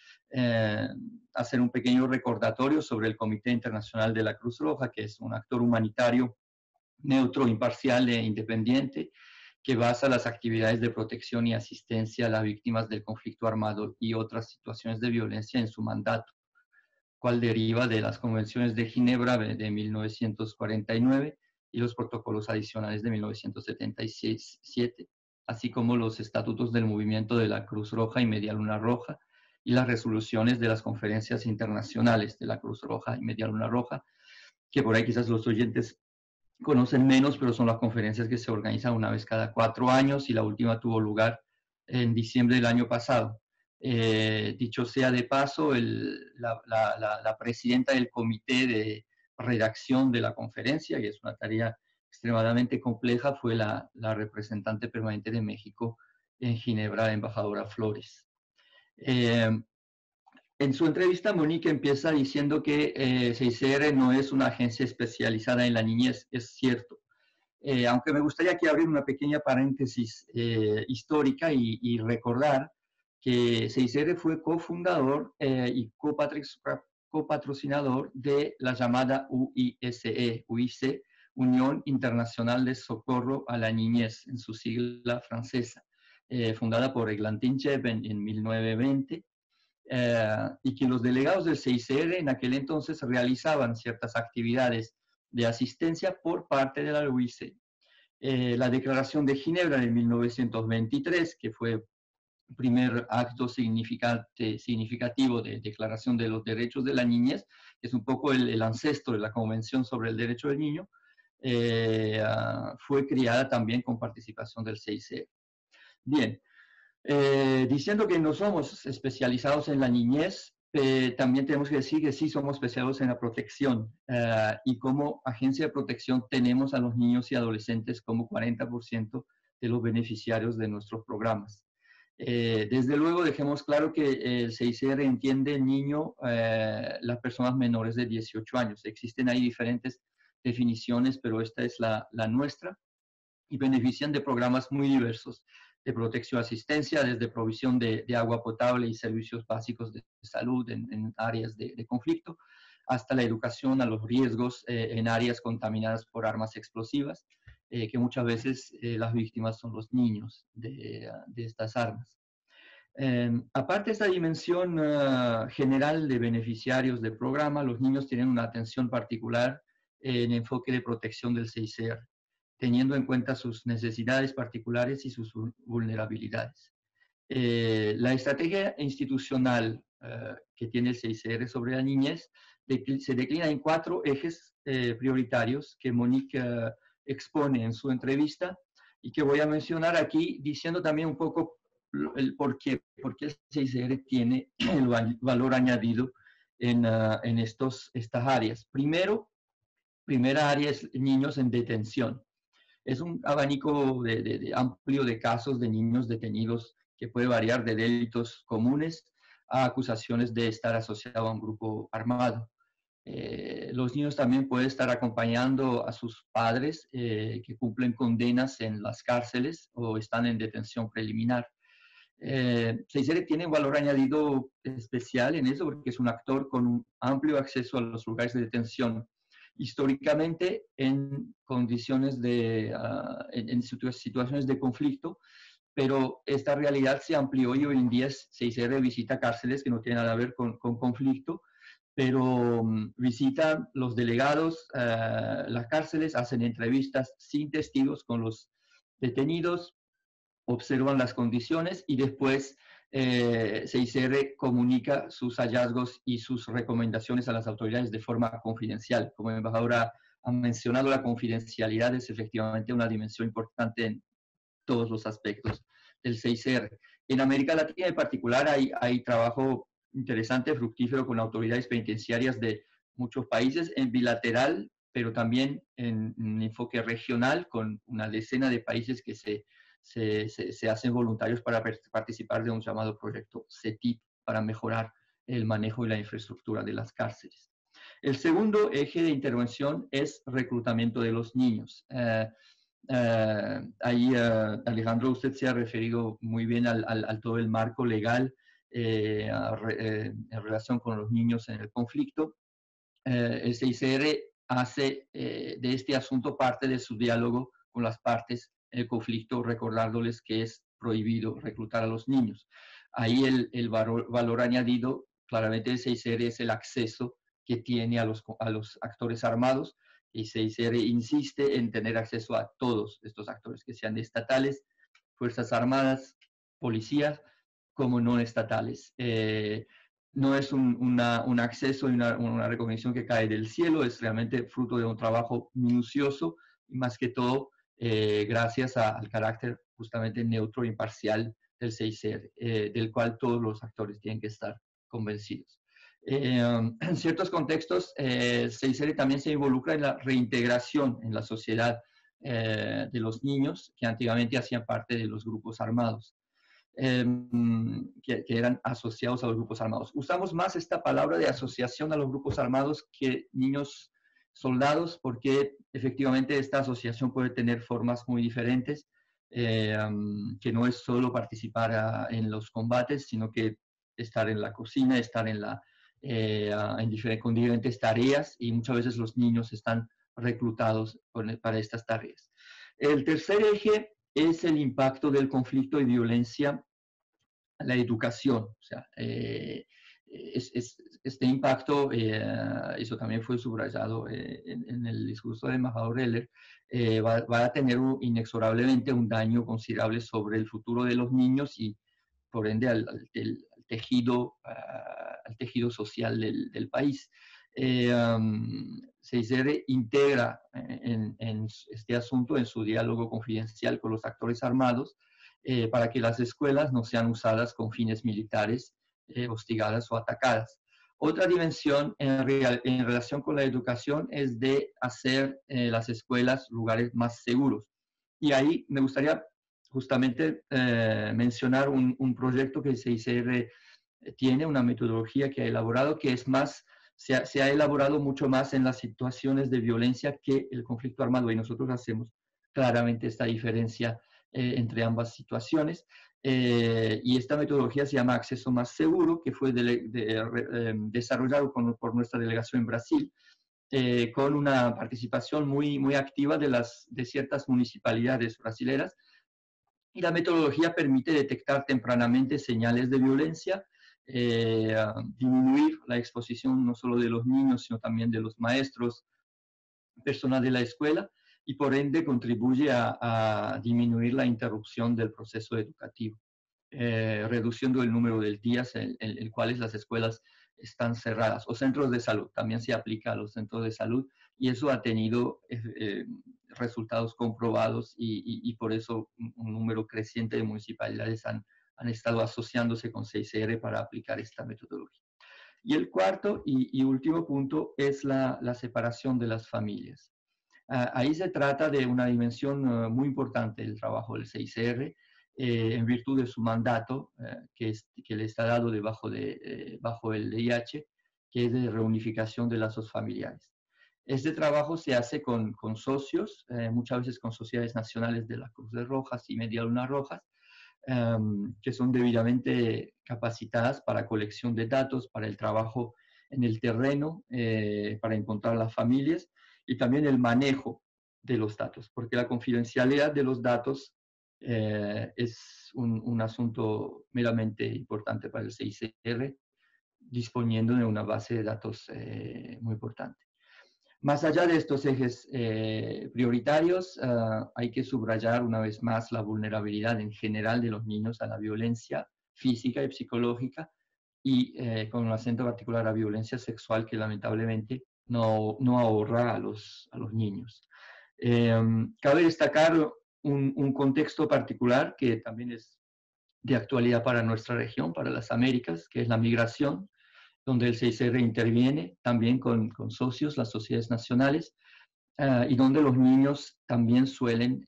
hacer un pequeño recordatorio sobre el Comité Internacional de la Cruz Roja, que es un actor humanitario neutro, imparcial e independiente, que basa las actividades de protección y asistencia a las víctimas del conflicto armado y otras situaciones de violencia en su mandato, cual deriva de las convenciones de Ginebra de 1949 y los protocolos adicionales de 1977, así como los estatutos del movimiento de la Cruz Roja y Media Luna Roja y las resoluciones de las conferencias internacionales de la Cruz Roja y Media Luna Roja, que por ahí quizás los oyentes conocen menos, pero son las conferencias que se organizan una vez cada 4 años y la última tuvo lugar en diciembre del año pasado. Dicho sea de paso, la presidenta del comité de redacción de la conferencia, que es una tarea extremadamente compleja, fue la representante permanente de México en Ginebra, la embajadora Flores. En su entrevista, Monique empieza diciendo que CICR no es una agencia especializada en la niñez, es cierto. Aunque me gustaría aquí abrir una pequeña paréntesis histórica y recordar que CICR fue cofundador y copatrocinador de la llamada UICE, Unión Internacional de Socorro a la Niñez, en su sigla francesa, fundada por Eglantine Cheb en 1920. Y que los delegados del CICR en aquel entonces realizaban ciertas actividades de asistencia por parte de la UICE. La Declaración de Ginebra de 1923, que fue el primer acto significativo de declaración de los derechos de la niñez, que es un poco el ancestro de la Convención sobre el Derecho del Niño, fue creada también con participación del CICR. Bien. Diciendo que no somos especializados en la niñez, también tenemos que decir que sí somos especializados en la protección y como agencia de protección tenemos a los niños y adolescentes como 40% de los beneficiarios de nuestros programas. Desde luego dejemos claro que el CICR entiende niño las personas menores de 18 años. Existen ahí diferentes definiciones, pero esta es la nuestra y benefician de programas muy diversos de protección y asistencia, desde provisión de agua potable y servicios básicos de salud en áreas de conflicto, hasta la educación a los riesgos en áreas contaminadas por armas explosivas, que muchas veces las víctimas son los niños de estas armas. Aparte de esta dimensión general de beneficiarios del programa, los niños tienen una atención particular en enfoque de protección del CICR, teniendo en cuenta sus necesidades particulares y sus vulnerabilidades. La estrategia institucional que tiene el CICR sobre la niñez se declina en 4 ejes prioritarios que Monique expone en su entrevista y que voy a mencionar aquí, diciendo también un poco el por qué el CICR tiene el valor añadido en estas áreas. Primera área es niños en detención. Es un abanico amplio de casos de niños detenidos que puede variar de delitos comunes a acusaciones de estar asociado a un grupo armado. Los niños también pueden estar acompañando a sus padres que cumplen condenas en las cárceles o están en detención preliminar. 6R tiene un valor añadido especial en eso porque es un actor con un amplio acceso a los lugares de detención. Históricamente, en condiciones de, en situaciones de conflicto, pero esta realidad se amplió y hoy en día 6R visita cárceles que no tienen nada que ver con conflicto, pero visitan los delegados, las cárceles, hacen entrevistas sin testigos con los detenidos, observan las condiciones y después 6R comunica sus hallazgos y sus recomendaciones a las autoridades de forma confidencial. Como el embajador ha mencionado, la confidencialidad es efectivamente una dimensión importante en todos los aspectos del 6R. En América Latina en particular hay trabajo interesante, fructífero con autoridades penitenciarias de muchos países en bilateral, pero también en un enfoque regional con una decena de países que se hacen voluntarios para participar de un llamado proyecto CETIP para mejorar el manejo y la infraestructura de las cárceles. El segundo eje de intervención es reclutamiento de los niños. Ahí, Alejandro, usted se ha referido muy bien al todo el marco legal en relación con los niños en el conflicto. El 6R hace de este asunto parte de su diálogo con las partes en el conflicto, recordándoles que es prohibido reclutar a los niños. Ahí el valor añadido, claramente, del 6R es el acceso que tiene a los actores armados, y 6R insiste en tener acceso a todos estos actores, que sean estatales, Fuerzas Armadas, policías, como no estatales. No es un acceso y una recognición que cae del cielo, es realmente fruto de un trabajo minucioso y más que todo gracias al carácter justamente neutro e imparcial del 6R, del cual todos los actores tienen que estar convencidos. En ciertos contextos, 6R también se involucra en la reintegración en la sociedad de los niños que antiguamente hacían parte de los grupos armados. Que eran asociados a los grupos armados. Usamos más esta palabra de asociación a los grupos armados que niños soldados, porque efectivamente esta asociación puede tener formas muy diferentes, que no es solo participar en los combates, sino que estar en la cocina, estar con diferentes tareas, y muchas veces los niños están reclutados para estas tareas. El tercer eje es el impacto del conflicto y violencia en la educación. O sea, este impacto, eso también fue subrayado en el discurso del embajador Heller, va a tener inexorablemente un daño considerable sobre el futuro de los niños y, por ende, al tejido social del país. 6R integra en este asunto en su diálogo confidencial con los actores armados para que las escuelas no sean usadas con fines militares, hostigadas o atacadas. Otra dimensión en relación con la educación es de hacer las escuelas lugares más seguros. Y ahí me gustaría justamente mencionar un proyecto que 6R tiene, una metodología que ha elaborado, que es más, se ha elaborado mucho más en las situaciones de violencia que el conflicto armado, y nosotros hacemos claramente esta diferencia entre ambas situaciones. Y esta metodología se llama Acceso Más Seguro, que fue desarrollado por nuestra delegación en Brasil, con una participación muy activa de ciertas municipalidades brasileras. Y la metodología permite detectar tempranamente señales de violencia, disminuir la exposición no solo de los niños, sino también de los maestros, personal de la escuela, y por ende contribuye a disminuir la interrupción del proceso educativo, reduciendo el número de días en el cuales las escuelas están cerradas, o centros de salud, también se aplica a los centros de salud, y eso ha tenido resultados comprobados, y por eso un número creciente de municipalidades han estado asociándose con 6R para aplicar esta metodología. Y el cuarto y último punto es la separación de las familias. Ahí se trata de una dimensión muy importante del trabajo del 6R, en virtud de su mandato, que le está dado bajo el DIH, que es de reunificación de lazos familiares. Este trabajo se hace con socios, muchas veces con sociedades nacionales de las Cruces Rojas y Media Luna Rojas, que son debidamente capacitadas para colección de datos, para el trabajo en el terreno, para encontrar las familias y también el manejo de los datos, porque la confidencialidad de los datos es un asunto meramente importante para el CICR, disponiendo de una base de datos muy importante. Más allá de estos ejes prioritarios, hay que subrayar una vez más la vulnerabilidad en general de los niños a la violencia física y psicológica y con un acento particular a la violencia sexual que lamentablemente no ahorra a los niños. Cabe destacar un contexto particular que también es de actualidad para nuestra región, para las Américas, que es la migración, donde el CICR interviene también con socios, las sociedades nacionales, y donde los niños también suelen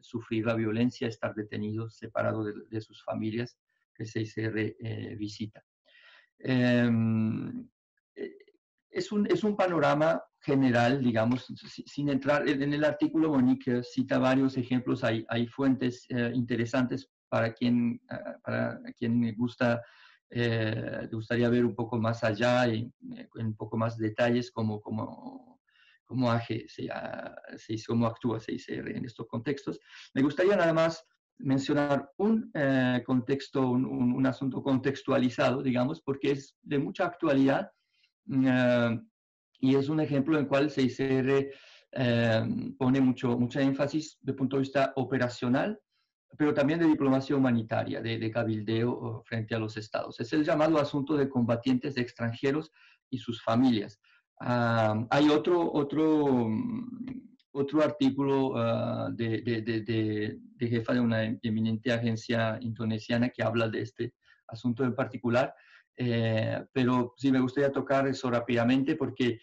sufrir la violencia, estar detenidos, separados de sus familias que el CICR visita. Es un panorama general, digamos, sin entrar en el artículo. Monique cita varios ejemplos, hay fuentes interesantes para quien le gustaría ver un poco más allá y un poco más detalles cómo actúa CICR en estos contextos. Me gustaría nada más mencionar un contexto, un asunto contextualizado, digamos, porque es de mucha actualidad y es un ejemplo en el cual CICR pone mucha énfasis de punto de vista operacional, pero también de diplomacia humanitaria, de cabildeo frente a los estados. Es el llamado asunto de combatientes extranjeros y sus familias. Hay otro artículo de jefa de una eminente agencia indonesiana que habla de este asunto en particular, pero sí me gustaría tocar eso rápidamente porque,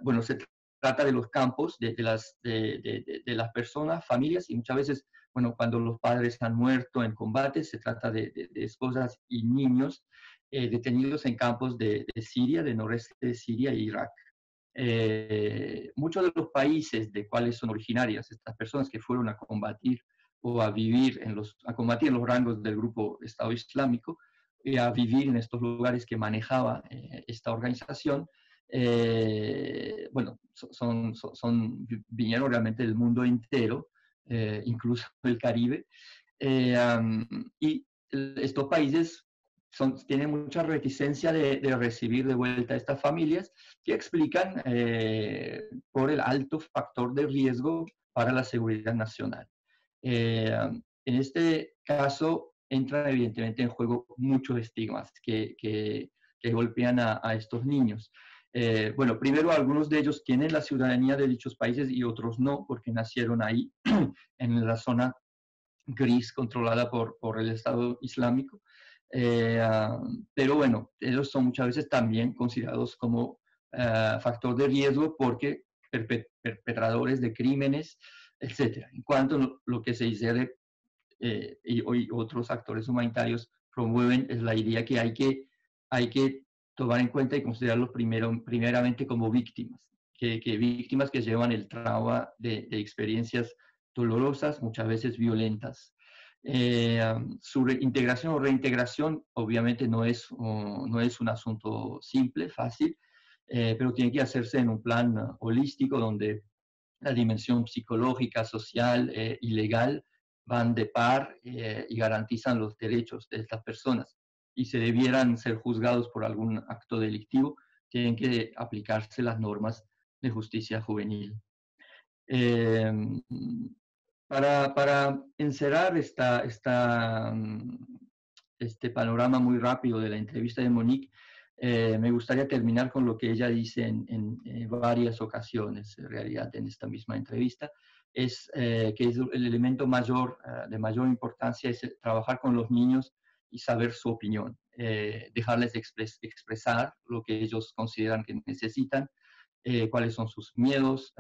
bueno, se trata de los campos, de las personas, familias, y muchas veces, bueno, cuando los padres han muerto en combate, se trata de esposas y niños detenidos en campos de Siria, del noreste de Siria e Irak. Muchos de los países de cuales son originarias estas personas que fueron a combatir o a vivir a combatir en los rangos del grupo Estado Islámico y a vivir en estos lugares que manejaba esta organización, bueno, vinieron realmente del mundo entero, incluso del Caribe, y estos países tienen mucha reticencia de recibir de vuelta a estas familias que explican por el alto factor de riesgo para la seguridad nacional. En este caso entran evidentemente en juego muchos estigmas que golpean a estos niños. Bueno, primero algunos de ellos tienen la ciudadanía de dichos países y otros no, porque nacieron ahí, en la zona gris controlada por el Estado Islámico. Pero bueno, ellos son muchas veces también considerados como factor de riesgo porque perpetradores de crímenes, etc. En cuanto a lo que se dice y otros actores humanitarios promueven, es la idea que hay que tomar en cuenta y considerarlos primeramente como víctimas, que víctimas que llevan el trauma de experiencias dolorosas, muchas veces violentas. Su integración o reintegración obviamente no es un asunto simple, fácil, pero tiene que hacerse en un plan holístico donde la dimensión psicológica, social y legal van de par y garantizan los derechos de estas personas. Y si debieran ser juzgados por algún acto delictivo, tienen que aplicarse las normas de justicia juvenil. Para encerrar este panorama muy rápido de la entrevista de Monique, me gustaría terminar con lo que ella dice en varias ocasiones, en realidad, en esta misma entrevista, que es el elemento de mayor importancia es trabajar con los niños y saber su opinión, dejarles expresar lo que ellos consideran que necesitan, cuáles son sus miedos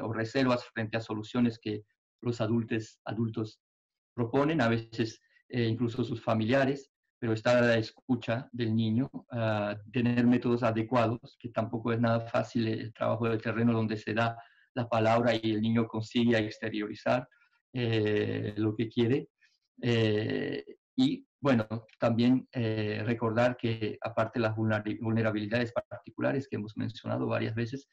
o reservas frente a soluciones que los adultos proponen, a veces incluso sus familiares, pero estar a la escucha del niño, tener métodos adecuados, que tampoco es nada fácil el trabajo de terreno donde se da la palabra y el niño consigue exteriorizar lo que quiere. Y bueno, también recordar que aparte de las vulnerabilidades particulares que hemos mencionado varias veces,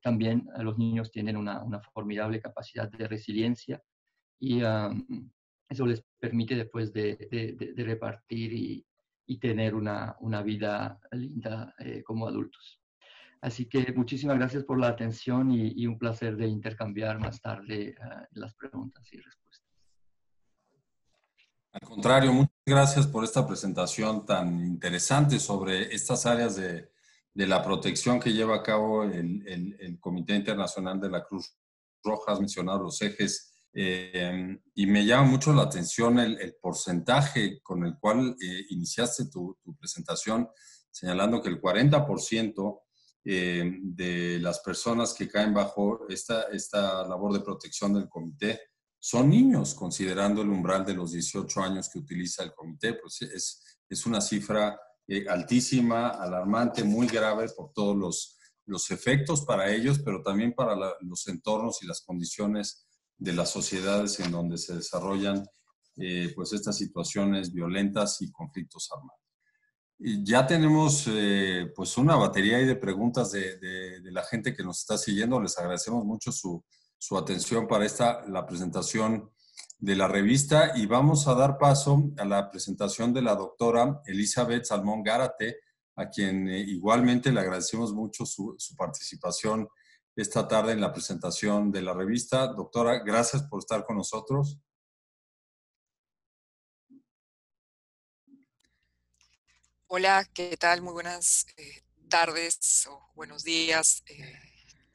también los niños tienen una formidable capacidad de resiliencia y eso les permite después de repartir y tener una vida linda como adultos. Así que muchísimas gracias por la atención y un placer de intercambiar más tarde las preguntas y respuestas. Al contrario, muchas gracias por esta presentación tan interesante sobre estas áreas de la protección que lleva a cabo el Comité Internacional de la Cruz Roja. Has mencionado los ejes y me llama mucho la atención el porcentaje con el cual iniciaste tu presentación, señalando que el 40% de las personas que caen bajo esta labor de protección del comité son niños, considerando el umbral de los 18 años que utiliza el comité. Pues es una cifra altísima, alarmante, muy grave por todos los efectos para ellos, pero también para los entornos y las condiciones de las sociedades en donde se desarrollan pues estas situaciones violentas y conflictos armados. Y ya tenemos pues una batería ahí de preguntas de la gente que nos está siguiendo. Les agradecemos mucho su atención para la presentación de la revista y vamos a dar paso a la presentación de la doctora Elizabeth Salmón Gárate, a quien igualmente le agradecemos mucho su participación esta tarde en la presentación de la revista. Doctora, gracias por estar con nosotros. Hola, ¿qué tal? Muy buenas tardes o buenos días.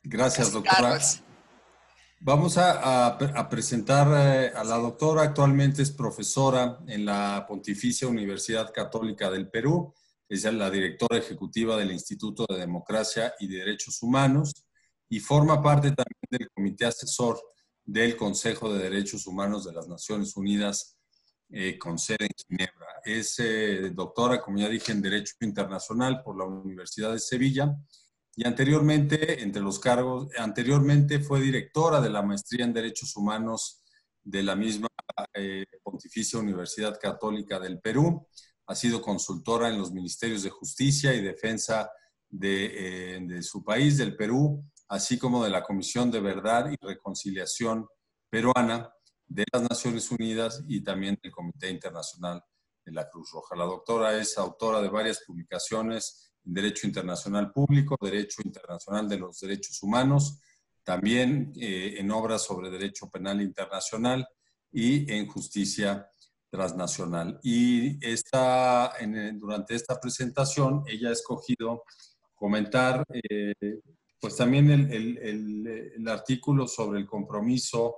Gracias, doctora. Vamos a presentar a la doctora. Actualmente es profesora en la Pontificia Universidad Católica del Perú. Es la directora ejecutiva del Instituto de Democracia y Derechos Humanos y forma parte también del comité asesor del Consejo de Derechos Humanos de las Naciones Unidas con sede en Ginebra. Es doctora, como ya dije, en Derecho Internacional por la Universidad de Sevilla. Y anteriormente fue directora de la maestría en Derechos Humanos de la misma Pontificia Universidad Católica del Perú. Ha sido consultora en los Ministerios de Justicia y Defensa de su país, del Perú, así como de la Comisión de Verdad y Reconciliación peruana, de las Naciones Unidas y también del Comité Internacional de la Cruz Roja. La doctora es autora de varias publicaciones en Derecho Internacional Público, Derecho Internacional de los Derechos Humanos, también en obras sobre Derecho Penal Internacional y en Justicia Transnacional. Y durante esta presentación ella ha escogido comentar pues también el artículo sobre el compromiso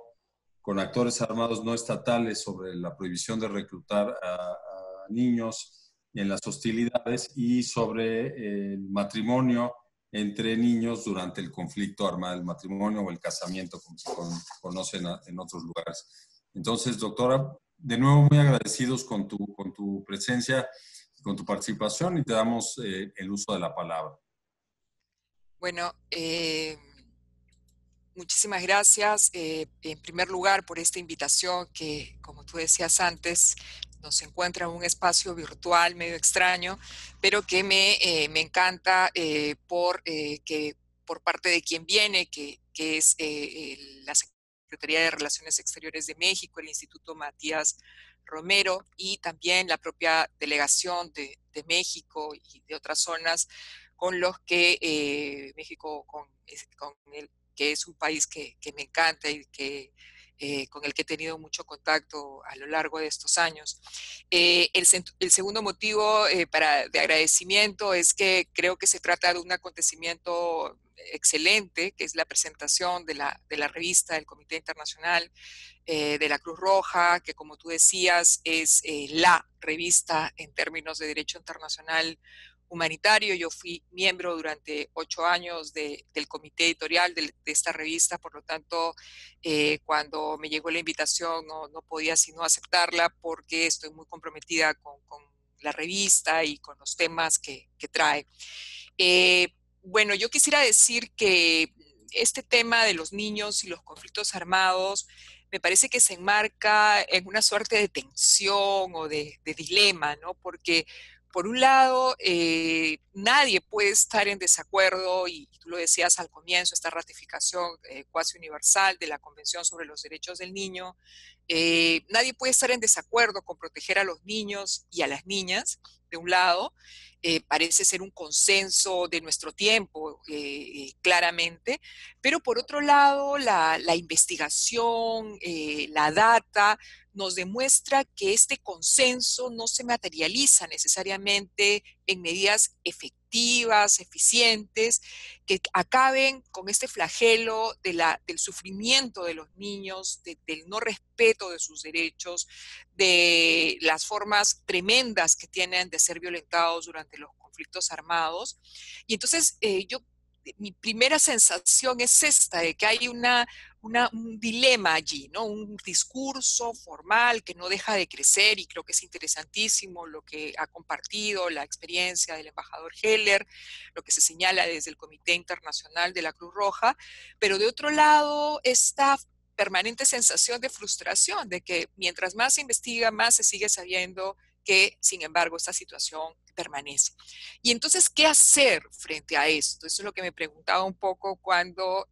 con actores armados no estatales sobre la prohibición de reclutar a niños en las hostilidades y sobre el matrimonio entre niños durante el conflicto armado, el matrimonio o el casamiento, como se conoce en otros lugares. Entonces, doctora, de nuevo muy agradecidos con tu presencia, con tu participación y te damos el uso de la palabra. Bueno, muchísimas gracias en primer lugar por esta invitación que, como tú decías antes, nos encuentra en un espacio virtual medio extraño, pero que me encanta que por parte de quien viene, que es la Secretaría de Relaciones Exteriores de México, el Instituto Matías Romero y también la propia delegación de México y de otras zonas con los que México, con el que es un país que me encanta y con el que he tenido mucho contacto a lo largo de estos años. El segundo motivo de agradecimiento es que creo que se trata de un acontecimiento excelente, que es la presentación de la revista del Comité Internacional de la Cruz Roja, que como tú decías es la revista en términos de derecho internacional humanitario. Yo fui miembro durante 8 años del comité editorial de esta revista, por lo tanto, cuando me llegó la invitación no podía sino aceptarla porque estoy muy comprometida con la revista y con los temas que trae. Bueno, yo quisiera decir que este tema de los niños y los conflictos armados me parece que se enmarca en una suerte de tensión o de dilema, ¿no? Porque por un lado, nadie puede estar en desacuerdo, y tú lo decías al comienzo, esta ratificación cuasi universal de la Convención sobre los Derechos del Niño, nadie puede estar en desacuerdo con proteger a los niños y a las niñas, de un lado. Parece ser un consenso de nuestro tiempo, claramente, pero por otro lado, la investigación, la data, nos demuestra que este consenso no se materializa necesariamente en medidas efectivas, eficientes, que acaben con este flagelo del sufrimiento de los niños, del no respeto de sus derechos, de las formas tremendas que tienen de ser violentados durante los conflictos armados. Y entonces mi primera sensación es esta, de que hay un dilema allí, ¿no? Un discurso formal que no deja de crecer, y creo que es interesantísimo lo que ha compartido, la experiencia del embajador Heller, lo que se señala desde el Comité Internacional de la Cruz Roja, pero de otro lado esta permanente sensación de frustración, de que mientras más se investiga, más se sigue sabiendo que, sin embargo, esta situación permanece. Y entonces, ¿qué hacer frente a esto? Eso es lo que me preguntaba un poco cuando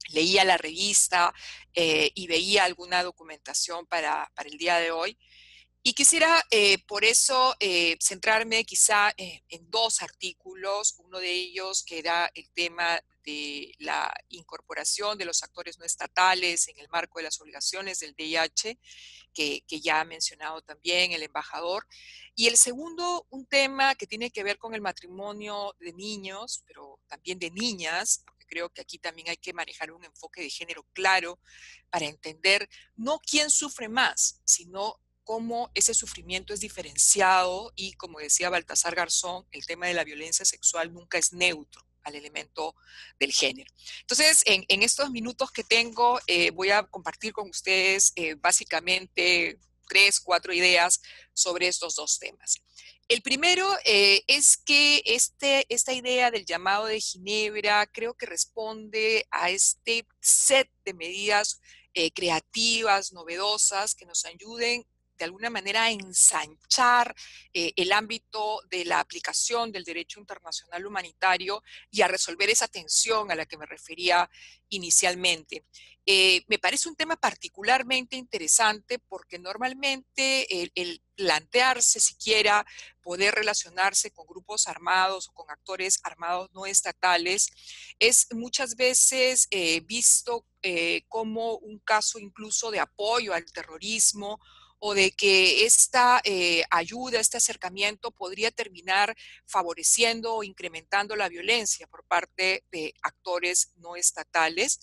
leía la revista y veía alguna documentación para el día de hoy. Y quisiera por eso centrarme quizá en 2 artículos, uno de ellos que era el tema de la incorporación de los actores no estatales en el marco de las obligaciones del VIH, que ya ha mencionado también el embajador, y el segundo, un tema que tiene que ver con el matrimonio de niños, pero también de niñas, porque creo que aquí también hay que manejar un enfoque de género claro para entender no quién sufre más, sino cómo ese sufrimiento es diferenciado, y como decía Baltasar Garzón, el tema de la violencia sexual nunca es neutro al elemento del género. Entonces, en estos minutos que tengo, voy a compartir con ustedes básicamente 3, 4 ideas sobre estos 2 temas. El primero es que esta idea del llamado de Ginebra creo que responde a este set de medidas creativas, novedosas, que nos ayuden de alguna manera a ensanchar el ámbito de la aplicación del derecho internacional humanitario y a resolver esa tensión a la que me refería inicialmente. Me parece un tema particularmente interesante porque normalmente el plantearse siquiera poder relacionarse con grupos armados o con actores armados no estatales es muchas veces visto como un caso incluso de apoyo al terrorismo, o de que esta ayuda, este acercamiento podría terminar favoreciendo o incrementando la violencia por parte de actores no estatales.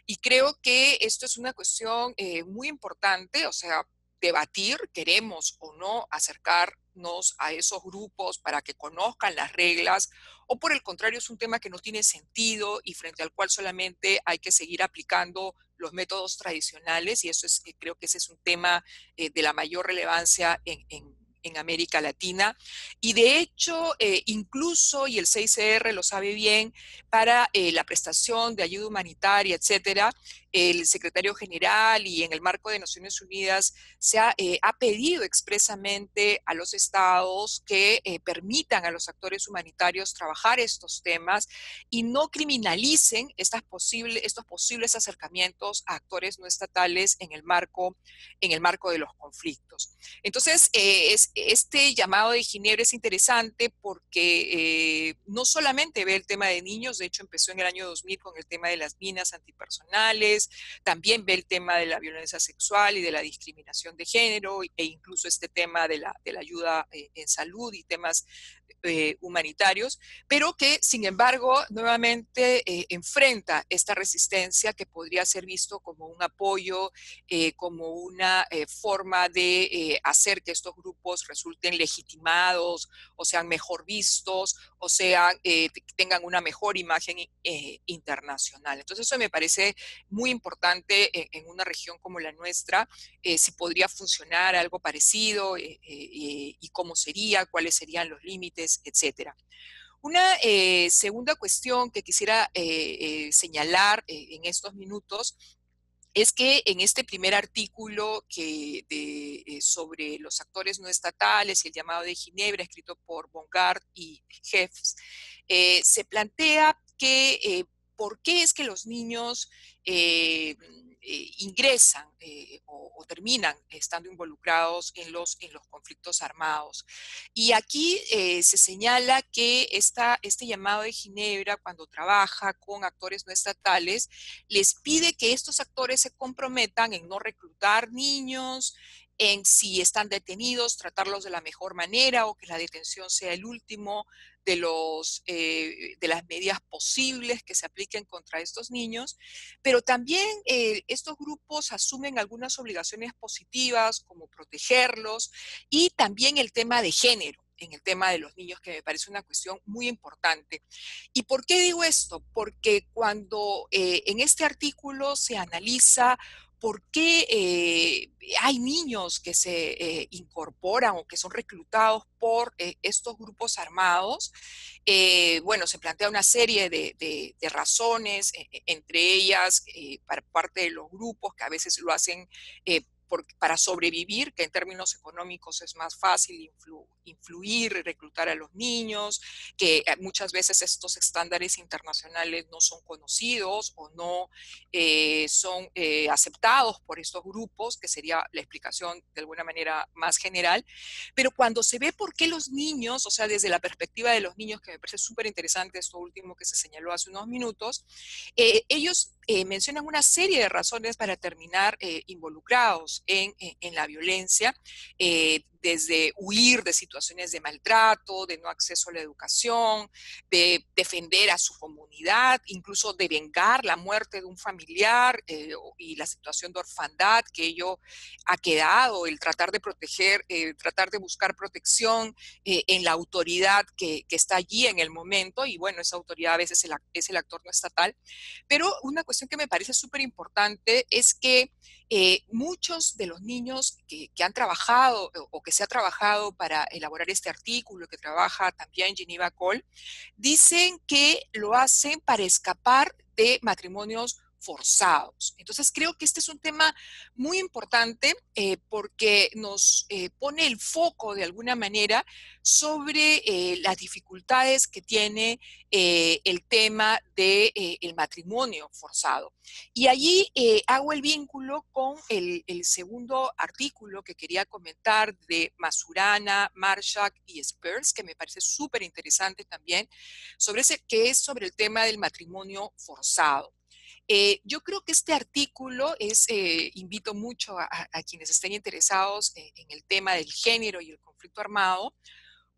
Y creo que esto es una cuestión muy importante, o sea, debatir, queremos o no acercarnos a esos grupos para que conozcan las reglas, o por el contrario es un tema que no tiene sentido y frente al cual solamente hay que seguir aplicando los métodos tradicionales, y eso es, creo que ese es un tema de la mayor relevancia en América Latina. Y de hecho, incluso, y el CICR lo sabe bien, para la prestación de ayuda humanitaria, etcétera, el secretario general y en el marco de Naciones Unidas se ha pedido expresamente a los estados que permitan a los actores humanitarios trabajar estos temas y no criminalicen estos posibles acercamientos a actores no estatales en el marco de los conflictos. Entonces, este llamado de Ginebra es interesante porque no solamente ve el tema de niños, de hecho empezó en el año 2000 con el tema de las minas antipersonales, mujeres, también ve el tema de la violencia sexual y de la discriminación de género, e incluso este tema de la ayuda en salud y temas humanitarios, pero que sin embargo nuevamente enfrenta esta resistencia que podría ser visto como un apoyo, como una forma de hacer que estos grupos resulten legitimados o sean mejor vistos o sean, tengan una mejor imagen internacional. Entonces eso me parece muy importante en una región como la nuestra, si podría funcionar algo parecido y cómo sería, cuáles serían los límites, etcétera. Una segunda cuestión que quisiera señalar en estos minutos es que en este primer artículo sobre los actores no estatales y el llamado de Ginebra, escrito por Bongard y Jeffs, se plantea que por qué es que los niños ingresan o terminan estando involucrados en los conflictos armados. Y aquí se señala que este llamado de Ginebra, cuando trabaja con actores no estatales, les pide que estos actores se comprometan en no reclutar niños, en si están detenidos, tratarlos de la mejor manera o que la detención sea el último de las medidas posibles que se apliquen contra estos niños, pero también estos grupos asumen algunas obligaciones positivas como protegerlos y también el tema de género en el tema de los niños, que me parece una cuestión muy importante. ¿Y por qué digo esto? Porque cuando en este artículo se analiza por qué hay niños que se incorporan o que son reclutados por estos grupos armados, bueno, se plantea una serie de razones, entre ellas para parte de los grupos que a veces lo hacen para sobrevivir, que en términos económicos es más fácil influir y reclutar a los niños, que muchas veces estos estándares internacionales no son conocidos o no son aceptados por estos grupos, que sería la explicación de alguna manera más general. Pero cuando se ve por qué los niños, o sea, desde la perspectiva de los niños, que me parece súper interesante esto último que se señaló hace unos minutos, ellos mencionan una serie de razones para terminar involucrados en la violencia, desde huir de situaciones de maltrato, de no acceso a la educación, de defender a su comunidad, incluso de vengar la muerte de un familiar y la situación de orfandad que ello ha quedado, el tratar de proteger, tratar de buscar protección en la autoridad que está allí en el momento, y bueno, esa autoridad a veces es el actor no estatal. Pero una cuestión que me parece súper importante es que muchos de los niños que han trabajado o que se ha trabajado para elaborar este artículo, que trabaja también Geneva Cole, dicen que lo hacen para escapar de matrimonios forzados. Entonces creo que este es un tema muy importante porque nos pone el foco de alguna manera sobre las dificultades que tiene el tema del matrimonio forzado. Y allí hago el vínculo con el segundo artículo que quería comentar de Masurana, Marshak y Spears, que me parece súper interesante también, que es sobre el tema del matrimonio forzado. Yo creo que este artículo invito mucho a quienes estén interesados en el tema del género y el conflicto armado,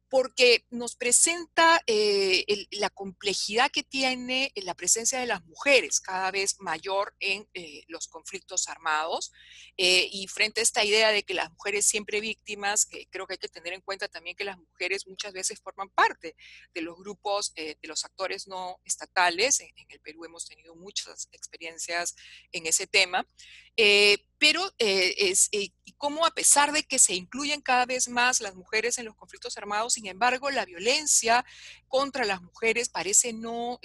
porque nos presenta la complejidad que tiene la presencia de las mujeres cada vez mayor en los conflictos armados, y frente a esta idea de que las mujeres siempre víctimas, creo que hay que tener en cuenta también que las mujeres muchas veces forman parte de los grupos, de los actores no estatales. En el Perú hemos tenido muchas experiencias en ese tema, pero cómo a pesar de que se incluyen cada vez más las mujeres en los conflictos armados, sin embargo, la violencia contra las mujeres parece no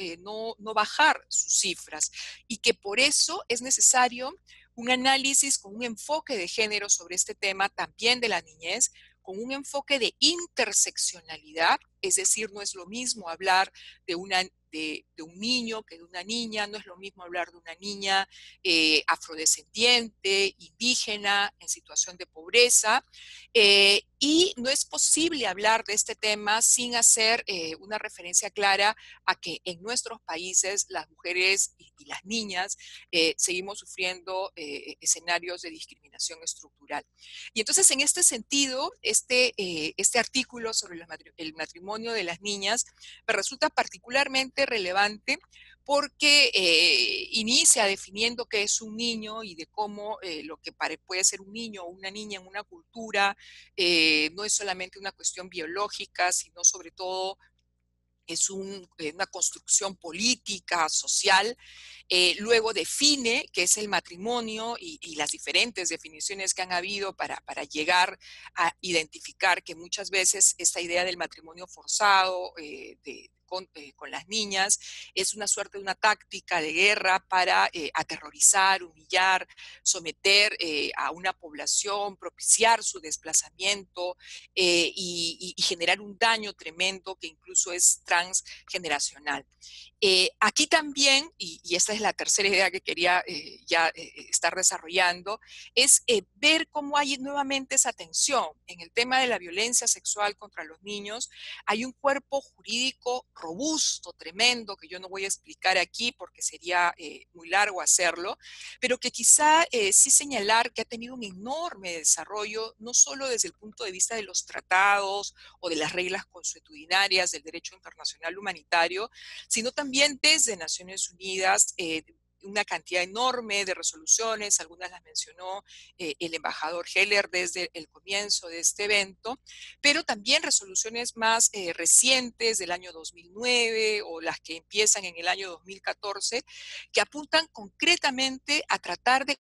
bajar sus cifras, y que por eso es necesario un análisis con un enfoque de género sobre este tema, también de la niñez, con un enfoque de interseccionalidad es decir, no es lo mismo hablar de un niño que de una niña, no es lo mismo hablar de una niña afrodescendiente, indígena, en situación de pobreza, y no es posible hablar de este tema sin hacer una referencia clara a que en nuestros países las mujeres y las niñas seguimos sufriendo escenarios de discriminación estructural. Y entonces, en este sentido, este artículo sobre el matrimonio de las niñas me resulta particularmente relevante porque inicia definiendo qué es un niño y de cómo lo que puede ser un niño o una niña en una cultura no es solamente una cuestión biológica, sino sobre todo es una construcción política, social. Luego define qué es el matrimonio y las diferentes definiciones que han habido para llegar a identificar que muchas veces esta idea del matrimonio forzado con las niñas es una suerte de una táctica de guerra para aterrorizar, humillar, someter a una población, propiciar su desplazamiento y generar un daño tremendo que incluso es transgeneracional. Aquí también, y esta es la tercera idea que quería estar desarrollando, es ver cómo hay nuevamente esa tensión en el tema de la violencia sexual contra los niños. Hay un cuerpo jurídico robusto, tremendo, que yo no voy a explicar aquí porque sería muy largo hacerlo, pero que quizá sí señalar que ha tenido un enorme desarrollo, no solo desde el punto de vista de los tratados o de las reglas consuetudinarias del derecho internacional humanitario, sino también desde Naciones Unidas, una cantidad enorme de resoluciones, algunas las mencionó el embajador Heller desde el comienzo de este evento, pero también resoluciones más recientes del año 2009 o las que empiezan en el año 2014, que apuntan concretamente a tratar de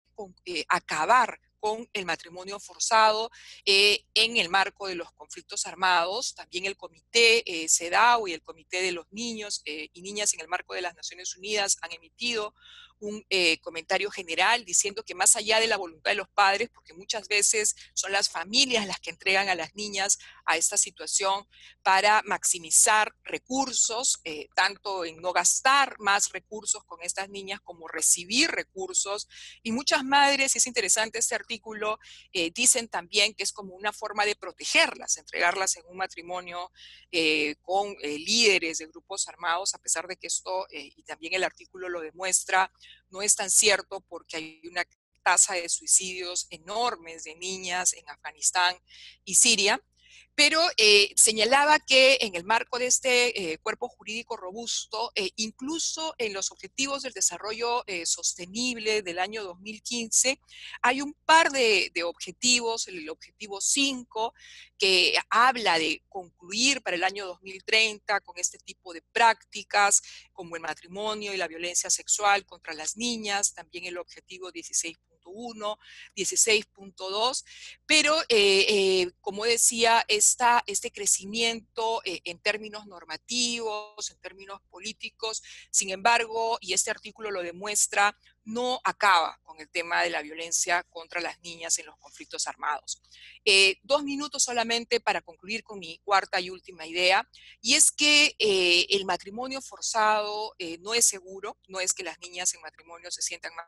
acabar con el matrimonio forzado en el marco de los conflictos armados. También el Comité CEDAW y el Comité de los Niños y Niñas en el marco de las Naciones Unidas han emitido un comentario general diciendo que más allá de la voluntad de los padres, porque muchas veces son las familias las que entregan a las niñas a esta situación para maximizar recursos, tanto en no gastar más recursos con estas niñas como recibir recursos. Y muchas madres, y es interesante este artículo, dicen también que es como una forma de protegerlas, entregarlas en un matrimonio con líderes de grupos armados, a pesar de que esto, y también el artículo lo demuestra, no es tan cierto porque hay una tasa de suicidios enormes de niñas en Afganistán y Siria. Pero señalaba que en el marco de este cuerpo jurídico robusto, incluso en los objetivos del desarrollo sostenible del año 2015, hay un par de objetivos, el objetivo 5, que habla de concluir para el año 2030 con este tipo de prácticas, como el matrimonio y la violencia sexual contra las niñas, también el objetivo 16.1, 16.2, pero como decía, este crecimiento en términos normativos, en términos políticos, sin embargo, y este artículo lo demuestra, no acaba con el tema de la violencia contra las niñas en los conflictos armados. 2 minutos solamente para concluir con mi cuarta y última idea, y es que el matrimonio forzado no es seguro, no es que las niñas en matrimonio se sientan más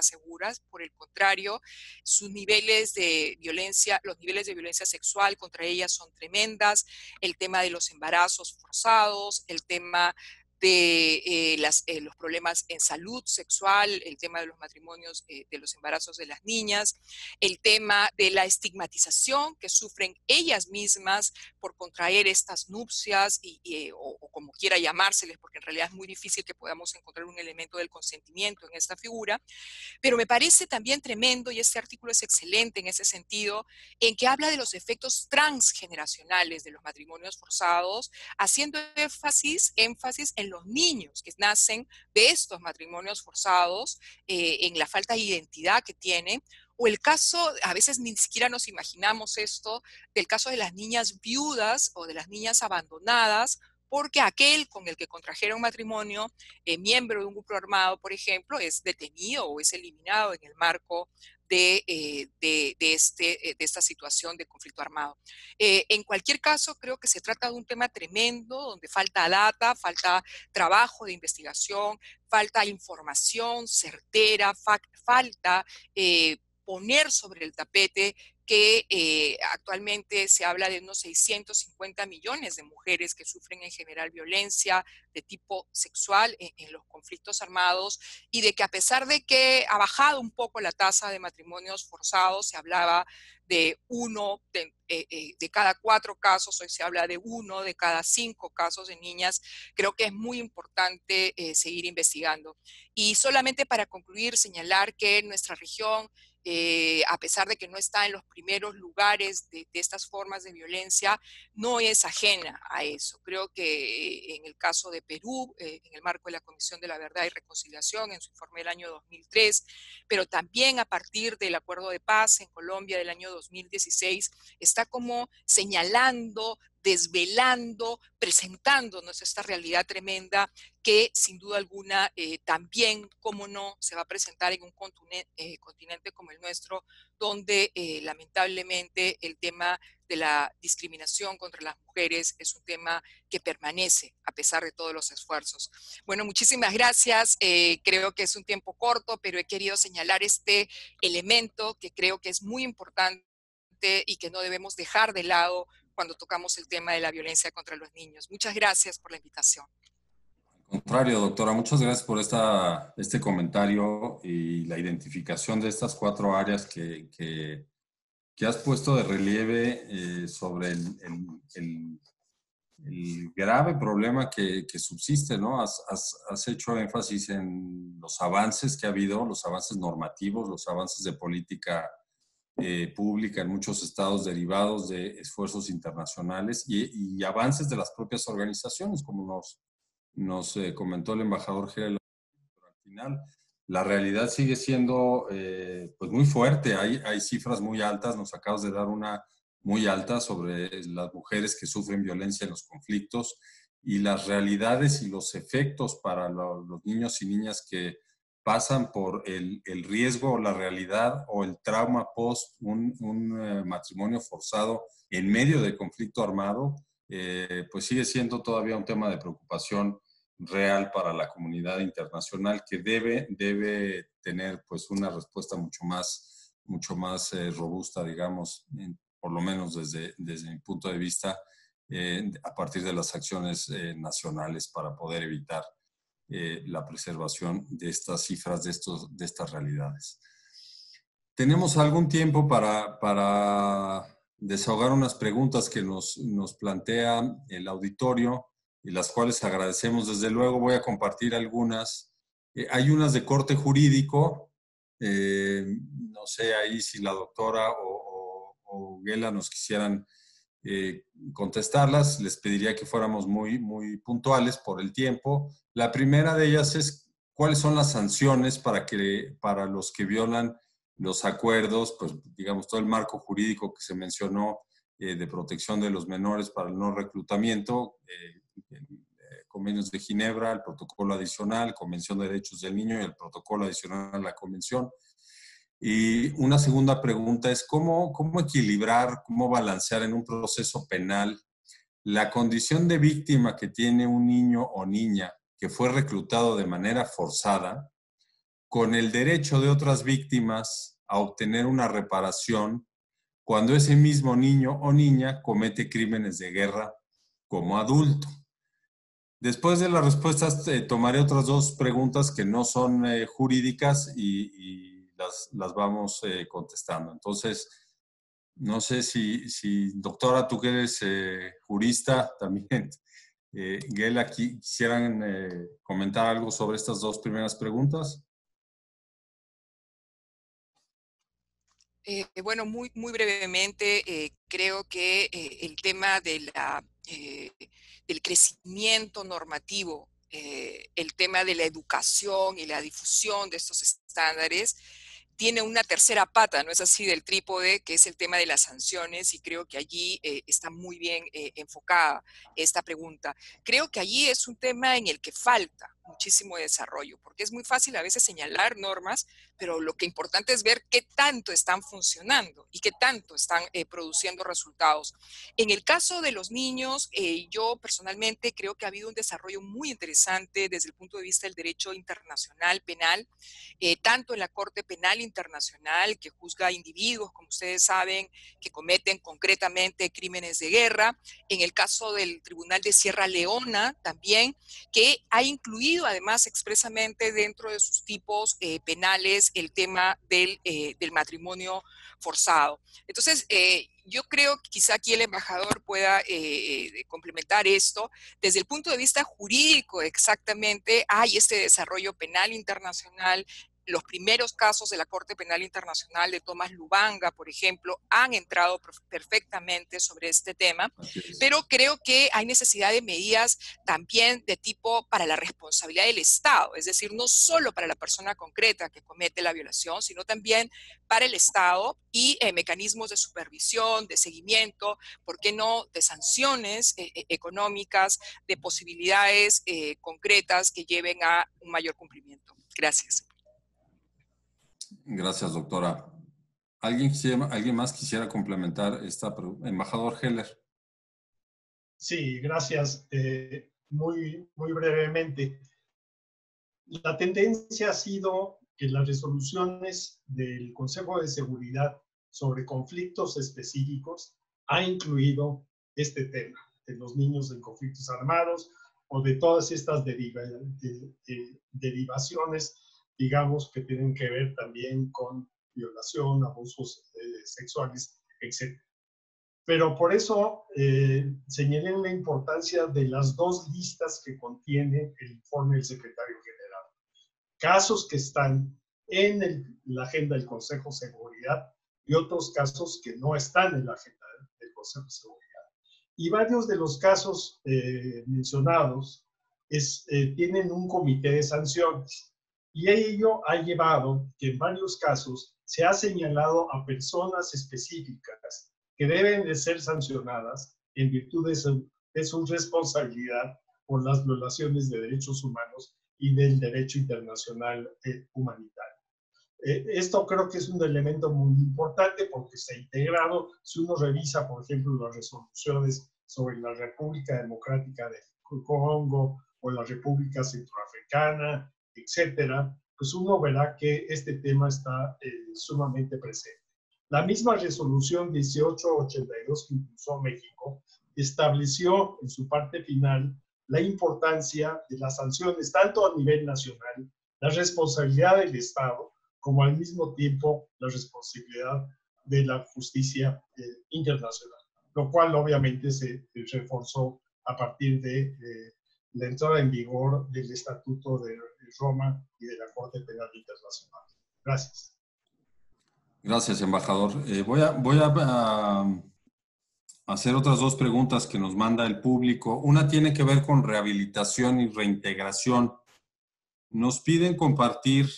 seguras, por el contrario, sus niveles de violencia, los niveles de violencia sexual contra ellas son tremendas, el tema de los embarazos forzados, el tema de los problemas en salud sexual, el tema de los matrimonios, de los embarazos de las niñas, el tema de la estigmatización que sufren ellas mismas por contraer estas nupcias o como quiera llamárseles, porque en realidad es muy difícil que podamos encontrar un elemento del consentimiento en esta figura. Pero me parece también tremendo, y este artículo es excelente en ese sentido, en que habla de los efectos transgeneracionales de los matrimonios forzados, haciendo énfasis en los niños que nacen de estos matrimonios forzados, en la falta de identidad que tienen, o el caso, a veces ni siquiera nos imaginamos esto, del caso de las niñas viudas o de las niñas abandonadas, porque aquel con el que contrajeron matrimonio, miembro de un grupo armado, por ejemplo, es detenido o es eliminado en el marco de esta situación de conflicto armado. En cualquier caso, creo que se trata de un tema tremendo, donde falta data, falta trabajo de investigación, falta información certera, falta poner sobre el tapete que actualmente se habla de unos 650 millones de mujeres que sufren en general violencia de tipo sexual en los conflictos armados, y de que a pesar de que ha bajado un poco la tasa de matrimonios forzados, se hablaba de de cada 4 casos, hoy se habla de 1 de cada 5 casos de niñas. Creo que es muy importante seguir investigando. Y solamente para concluir, señalar que en nuestra región, a pesar de que no está en los primeros lugares de estas formas de violencia, no es ajena a eso. Creo que en el caso de Perú, en el marco de la Comisión de la Verdad y Reconciliación, en su informe del año 2003, pero también a partir del Acuerdo de Paz en Colombia del año 2016, está como señalando, desvelando, presentándonos esta realidad tremenda que sin duda alguna también, como no, se va a presentar en un continente como el nuestro, donde lamentablemente el tema de la discriminación contra las mujeres es un tema que permanece a pesar de todos los esfuerzos. Bueno, muchísimas gracias. Creo que es un tiempo corto, pero he querido señalar este elemento que creo que es muy importante y que no debemos dejar de lado cuando tocamos el tema de la violencia contra los niños. Muchas gracias por la invitación. Al contrario, doctora, muchas gracias por este comentario y la identificación de estas 4 áreas que has puesto de relieve sobre el grave problema que subsiste, ¿no? Has hecho énfasis en los avances que ha habido, los avances normativos, los avances de política pública en muchos estados derivados de esfuerzos internacionales y avances de las propias organizaciones, como nos comentó el embajador general. Pero al final, la realidad sigue siendo pues muy fuerte. Hay cifras muy altas, nos acabas de dar una muy alta sobre las mujeres que sufren violencia en los conflictos y las realidades y los efectos para los niños y niñas que pasan por el riesgo o la realidad o el trauma post un matrimonio forzado en medio del conflicto armado, pues sigue siendo todavía un tema de preocupación real para la comunidad internacional que debe tener pues una respuesta mucho más robusta, digamos, por lo menos desde mi punto de vista, a partir de las acciones nacionales para poder evitar la preservación de estas cifras, de estas realidades. Tenemos algún tiempo para desahogar unas preguntas que nos plantea el auditorio y las cuales agradecemos. Desde luego voy a compartir algunas. Hay unas de corte jurídico. No sé ahí si la doctora o Gela nos quisieran contestarlas. Les pediría que fuéramos muy puntuales por el tiempo. La primera de ellas es, ¿cuáles son las sanciones para los que violan los acuerdos, pues digamos todo el marco jurídico que se mencionó de protección de los menores para el no reclutamiento, convenios de Ginebra, el protocolo adicional, Convención de Derechos del Niño y el protocolo adicional a la Convención? Y una segunda pregunta es, ¿cómo equilibrar, cómo balancear en un proceso penal la condición de víctima que tiene un niño o niña que fue reclutado de manera forzada con el derecho de otras víctimas a obtener una reparación cuando ese mismo niño o niña comete crímenes de guerra como adulto? Después de las respuestas, tomaré otras 2 preguntas que no son jurídicas y las vamos contestando. Entonces, no sé si doctora, tú que eres jurista también, Gela, ¿quisieran comentar algo sobre estas 2 primeras preguntas? Bueno, muy brevemente, creo que el tema del crecimiento normativo, el tema de la educación y la difusión de estos estándares, tiene una tercera pata, ¿no es así?, del trípode, que es el tema de las sanciones, y creo que allí está muy bien enfocada esta pregunta. Creo que allí es un tema en el que falta muchísimo desarrollo, porque es muy fácil a veces señalar normas, pero lo que importante es ver qué tanto están funcionando y qué tanto están produciendo resultados. En el caso de los niños, yo personalmente creo que ha habido un desarrollo muy interesante desde el punto de vista del derecho internacional penal, tanto en la Corte Penal Internacional, que juzga a individuos, como ustedes saben, que cometen concretamente crímenes de guerra, en el caso del Tribunal de Sierra Leona también, que ha incluido además expresamente dentro de sus tipos penales el tema del matrimonio forzado. Entonces, yo creo que quizá aquí el embajador pueda complementar esto. Desde el punto de vista jurídico, exactamente, hay este desarrollo penal internacional. Los primeros casos de la Corte Penal Internacional de Tomás Lubanga, por ejemplo, han entrado perfectamente sobre este tema, pero creo que hay necesidad de medidas también de tipo para la responsabilidad del Estado, es decir, no solo para la persona concreta que comete la violación, sino también para el Estado y mecanismos de supervisión, de seguimiento, ¿por qué no?, de sanciones económicas, de posibilidades concretas que lleven a un mayor cumplimiento. Gracias. Gracias, doctora. ¿Alguien más quisiera complementar esta pregunta? Embajador Heller. Sí, gracias. Muy brevemente. La tendencia ha sido que las resoluciones del Consejo de Seguridad sobre conflictos específicos ha incluido este tema de los niños en conflictos armados o de todas estas derivaciones, digamos, que tienen que ver también con violación, abusos sexuales, etc. Pero por eso señalé la importancia de las dos listas que contiene el informe del secretario general. Casos que están en la agenda del Consejo de Seguridad y otros casos que no están en la agenda del Consejo de Seguridad. Y varios de los casos mencionados tienen un comité de sanciones. Y ello ha llevado que en varios casos se ha señalado a personas específicas que deben de ser sancionadas en virtud de su responsabilidad por las violaciones de derechos humanos y del derecho internacional humanitario. Esto creo que es un elemento muy importante porque se ha integrado. Si uno revisa, por ejemplo, las resoluciones sobre la República Democrática de Congo o la República Centroafricana, etcétera, pues uno verá que este tema está sumamente presente. La misma resolución 1882 que impulsó México estableció en su parte final la importancia de las sanciones, tanto a nivel nacional, la responsabilidad del Estado, como al mismo tiempo la responsabilidad de la justicia internacional, lo cual obviamente se reforzó a partir de la entrada en vigor del Estatuto de Roma y de la Corte Penal Internacional. Gracias. Gracias, embajador. Voy a hacer otras dos preguntas que nos manda el público. Una tiene que ver con rehabilitación y reintegración. Nos piden compartir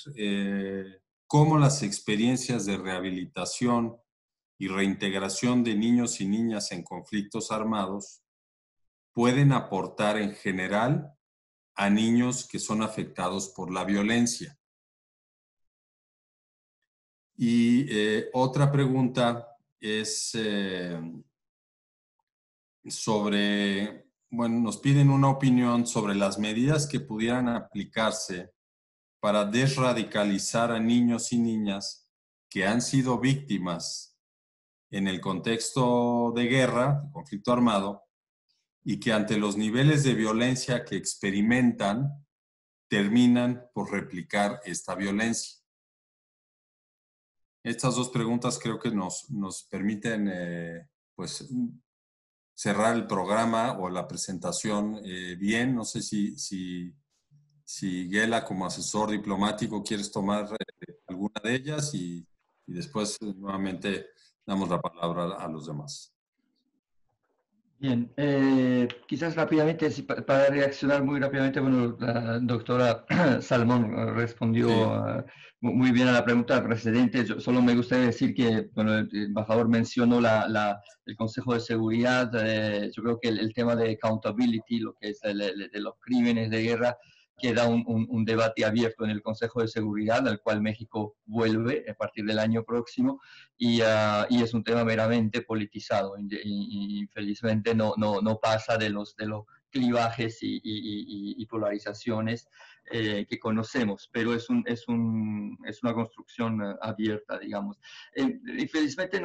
cómo las experiencias de rehabilitación y reintegración de niños y niñas en conflictos armados pueden aportar en general a niños que son afectados por la violencia. Y otra pregunta es sobre, bueno, nos piden una opinión sobre las medidas que pudieran aplicarse para desradicalizar a niños y niñas que han sido víctimas en el contexto de guerra, de conflicto armado, y que ante los niveles de violencia que experimentan, terminan por replicar esta violencia. Estas dos preguntas creo que nos permiten pues, cerrar el programa o la presentación bien. No sé si Ghela, como asesor diplomático, quieres tomar alguna de ellas y después nuevamente damos la palabra a los demás. Bien, quizás rápidamente, para reaccionar muy rápidamente, bueno, la doctora Salmón respondió muy bien a la pregunta precedente. Solo me gustaría decir que, bueno, el embajador mencionó el Consejo de Seguridad. Yo creo que el tema de accountability, lo que es de los crímenes de guerra, queda un debate abierto en el Consejo de Seguridad, al cual México vuelve a partir del año próximo, y es un tema meramente politizado. Y infelizmente no pasa de los clivajes y polarizaciones que conocemos, pero es una construcción abierta, digamos. Infelizmente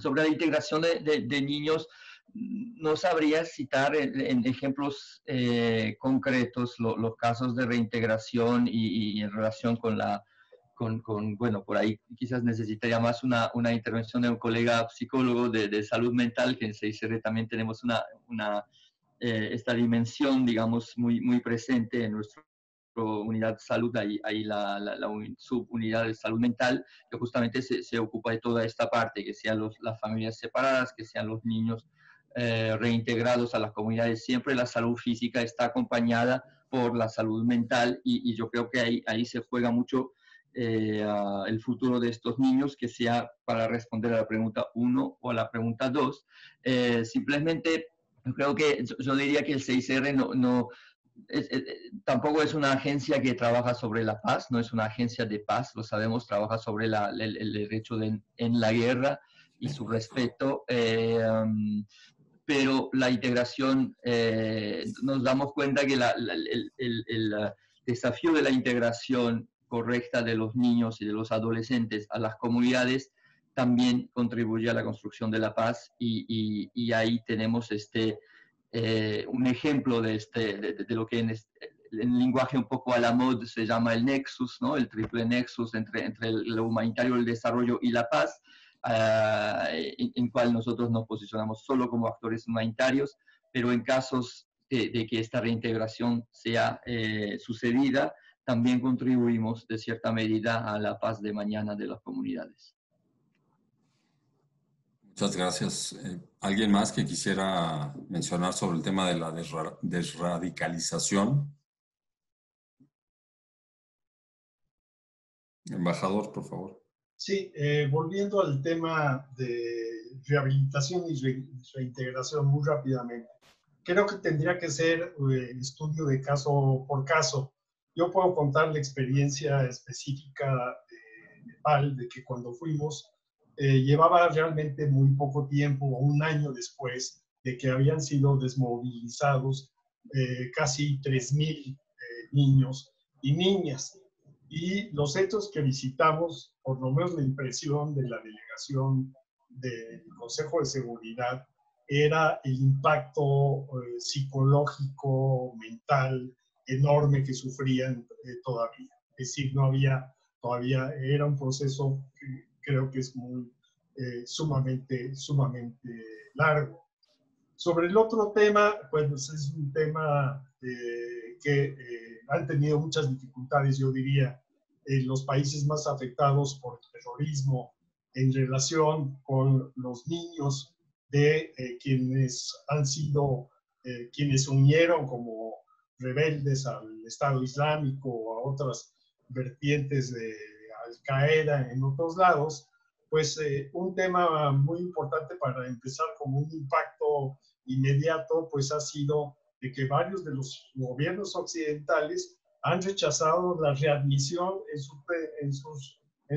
sobre la integración de niños, no sabría citar en ejemplos concretos los casos de reintegración y en relación bueno, por ahí quizás necesitaría más una intervención de un colega psicólogo de salud mental, que en CICR también tenemos esta dimensión, digamos, muy presente en nuestra unidad de salud, ahí la subunidad de salud mental, que justamente se ocupa de toda esta parte, que sean las familias separadas, que sean los niños reintegrados a las comunidades. Siempre la salud física está acompañada por la salud mental, y yo creo que ahí se juega mucho el futuro de estos niños, que sea, para responder a la pregunta 1 o a la pregunta 2, simplemente yo creo que yo diría que el CICR tampoco es una agencia que trabaja sobre la paz, no es una agencia de paz, lo sabemos, trabaja sobre el derecho en la guerra y su respeto, pero la integración, nos damos cuenta que el desafío de la integración correcta de los niños y de los adolescentes a las comunidades también contribuye a la construcción de la paz, y ahí tenemos un ejemplo de lo que en lenguaje un poco a la mode se llama el nexus, ¿no? El triple nexus entre lo humanitario, el desarrollo y la paz, en cual nosotros nos posicionamos solo como actores humanitarios, pero en casos de que esta reintegración sea sucedida, también contribuimos de cierta medida a la paz de mañana de las comunidades. Muchas gracias. ¿Alguien más que quisiera mencionar sobre el tema de la desradicalización? Embajador, por favor. Sí, volviendo al tema de rehabilitación y reintegración muy rápidamente. Creo que tendría que ser estudio de caso por caso. Yo puedo contar la experiencia específica de Nepal, de que cuando fuimos, llevaba realmente muy poco tiempo, un año después de que habían sido desmovilizados casi 3,000 niños y niñas. Y los hechos que visitamos, por lo menos la impresión de la delegación del Consejo de Seguridad, era el impacto psicológico, mental, enorme que sufrían todavía. Es decir, no había todavía, era un proceso que creo que es muy sumamente largo. Sobre el otro tema, pues es un tema que han tenido muchas dificultades, yo diría, los países más afectados por el terrorismo en relación con los niños de quienes han sido, quienes se unieron como rebeldes al Estado Islámico o a otras vertientes de Al-Qaeda en otros lados. Pues un tema muy importante para empezar como un impacto inmediato, pues ha sido de que varios de los gobiernos occidentales han rechazado la readmisión en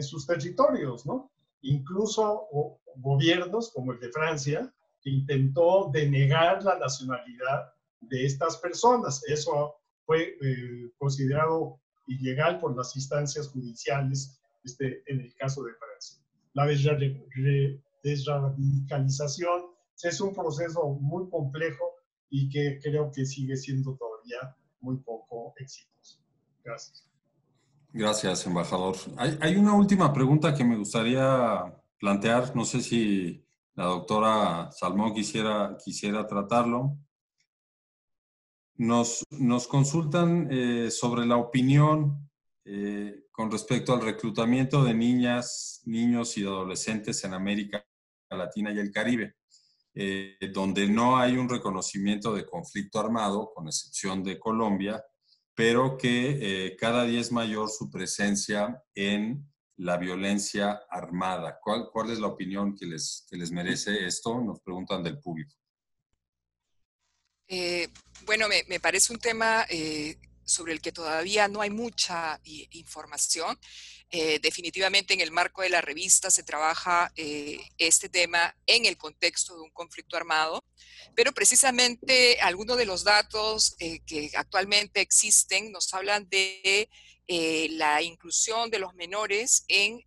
sus territorios, ¿no? Incluso gobiernos como el de Francia, que intentó denegar la nacionalidad de estas personas. Eso fue considerado ilegal por las instancias judiciales en el caso de Francia. La desradicalización es un proceso muy complejo y que creo que sigue siendo todavía muy poco exitoso. Gracias. Gracias, embajador. Hay una última pregunta que me gustaría plantear. No sé si la doctora Salmón quisiera tratarlo. Nos consultan sobre la opinión con respecto al reclutamiento de niñas, niños y adolescentes en América Latina y el Caribe, donde no hay un reconocimiento de conflicto armado, con excepción de Colombia, pero que cada día es mayor su presencia en la violencia armada. ¿Cuál es la opinión que les merece esto? Nos preguntan del público. Bueno, me parece un tema sobre el que todavía no hay mucha información. Definitivamente en el marco de la revista se trabaja este tema en el contexto de un conflicto armado, pero precisamente algunos de los datos que actualmente existen nos hablan de la inclusión de los menores en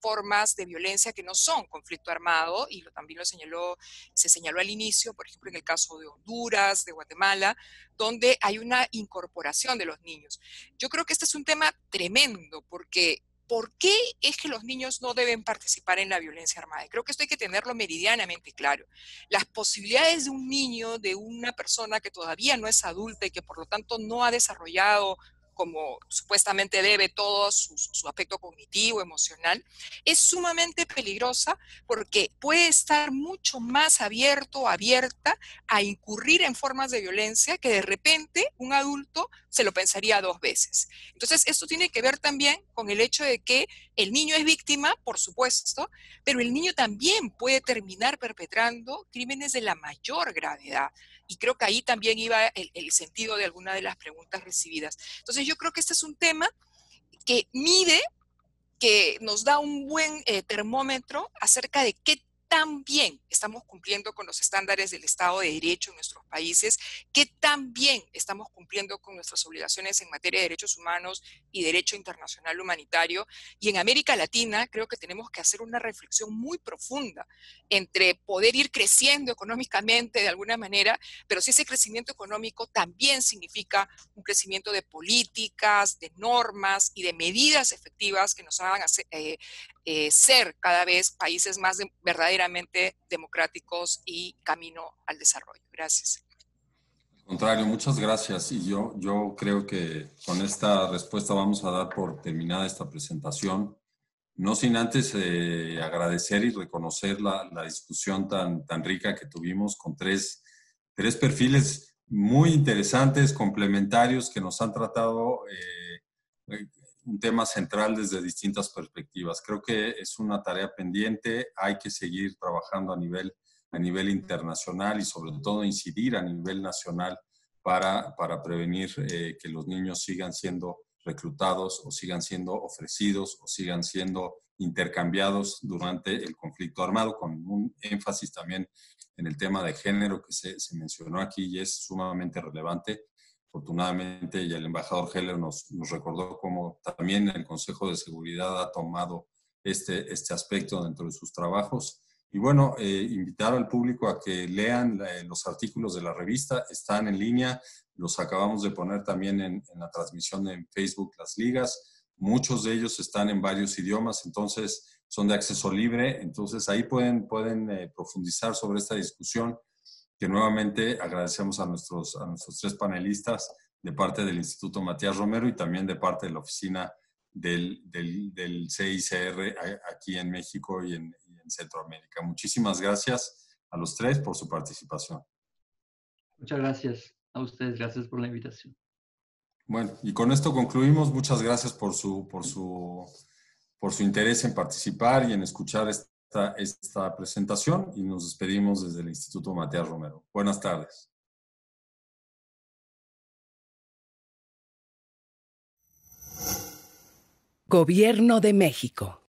formas de violencia que no son conflicto armado, y también se señaló al inicio, por ejemplo, en el caso de Honduras, de Guatemala, donde hay una incorporación de los niños. Yo creo que este es un tema tremendo, porque ¿por qué es que los niños no deben participar en la violencia armada? Creo que esto hay que tenerlo meridianamente claro. Las posibilidades de un niño, de una persona que todavía no es adulta y que por lo tanto no ha desarrollado como supuestamente debe todo su aspecto cognitivo, emocional, es sumamente peligrosa porque puede estar mucho más abierto o abierta a incurrir en formas de violencia que de repente un adulto se lo pensaría 2 veces. Entonces, esto tiene que ver también con el hecho de que el niño es víctima, por supuesto, pero el niño también puede terminar perpetrando crímenes de la mayor gravedad. Y creo que ahí también iba el sentido de alguna de las preguntas recibidas. Entonces yo creo que este es un tema que mide, que nos da un buen termómetro acerca de qué tan bien estamos cumpliendo con los estándares del Estado de Derecho en nuestros países, qué tan bien estamos cumpliendo con nuestras obligaciones en materia de derechos humanos y derecho internacional humanitario. Y en América Latina creo que tenemos que hacer una reflexión muy profunda entre poder ir creciendo económicamente de alguna manera, pero si ese crecimiento económico también significa un crecimiento de políticas, de normas y de medidas efectivas que nos hagan ser cada vez países más verdaderamente democráticos y camino al desarrollo. Gracias. Al contrario, muchas gracias. Y yo creo que con esta respuesta vamos a dar por terminada esta presentación. No sin antes agradecer y reconocer la discusión tan rica que tuvimos con tres perfiles muy interesantes, complementarios, que nos han tratado un tema central desde distintas perspectivas. Creo que es una tarea pendiente, hay que seguir trabajando a nivel internacional y sobre todo incidir a nivel nacional para prevenir que los niños sigan siendo reclutados o sigan siendo ofrecidos o sigan siendo intercambiados durante el conflicto armado, con un énfasis también en el tema de género que se mencionó aquí y es sumamente relevante. Afortunadamente, y el embajador Heller nos recordó cómo también el Consejo de Seguridad ha tomado este aspecto dentro de sus trabajos. Y bueno, invitar al público a que lean los artículos de la revista, están en línea, los acabamos de poner también en la transmisión en Facebook, las ligas. Muchos de ellos están en varios idiomas, entonces son de acceso libre, entonces ahí pueden profundizar sobre esta discusión, que nuevamente agradecemos a nuestros 3 panelistas de parte del Instituto Matías Romero y también de parte de la oficina del CICR aquí en México y en Centroamérica. Muchísimas gracias a los 3 por su participación. Muchas gracias a ustedes, gracias por la invitación. Bueno, y con esto concluimos. Muchas gracias por su interés en participar y en escuchar esta presentación y nos despedimos desde el Instituto Matías Romero. Buenas tardes. Gobierno de México.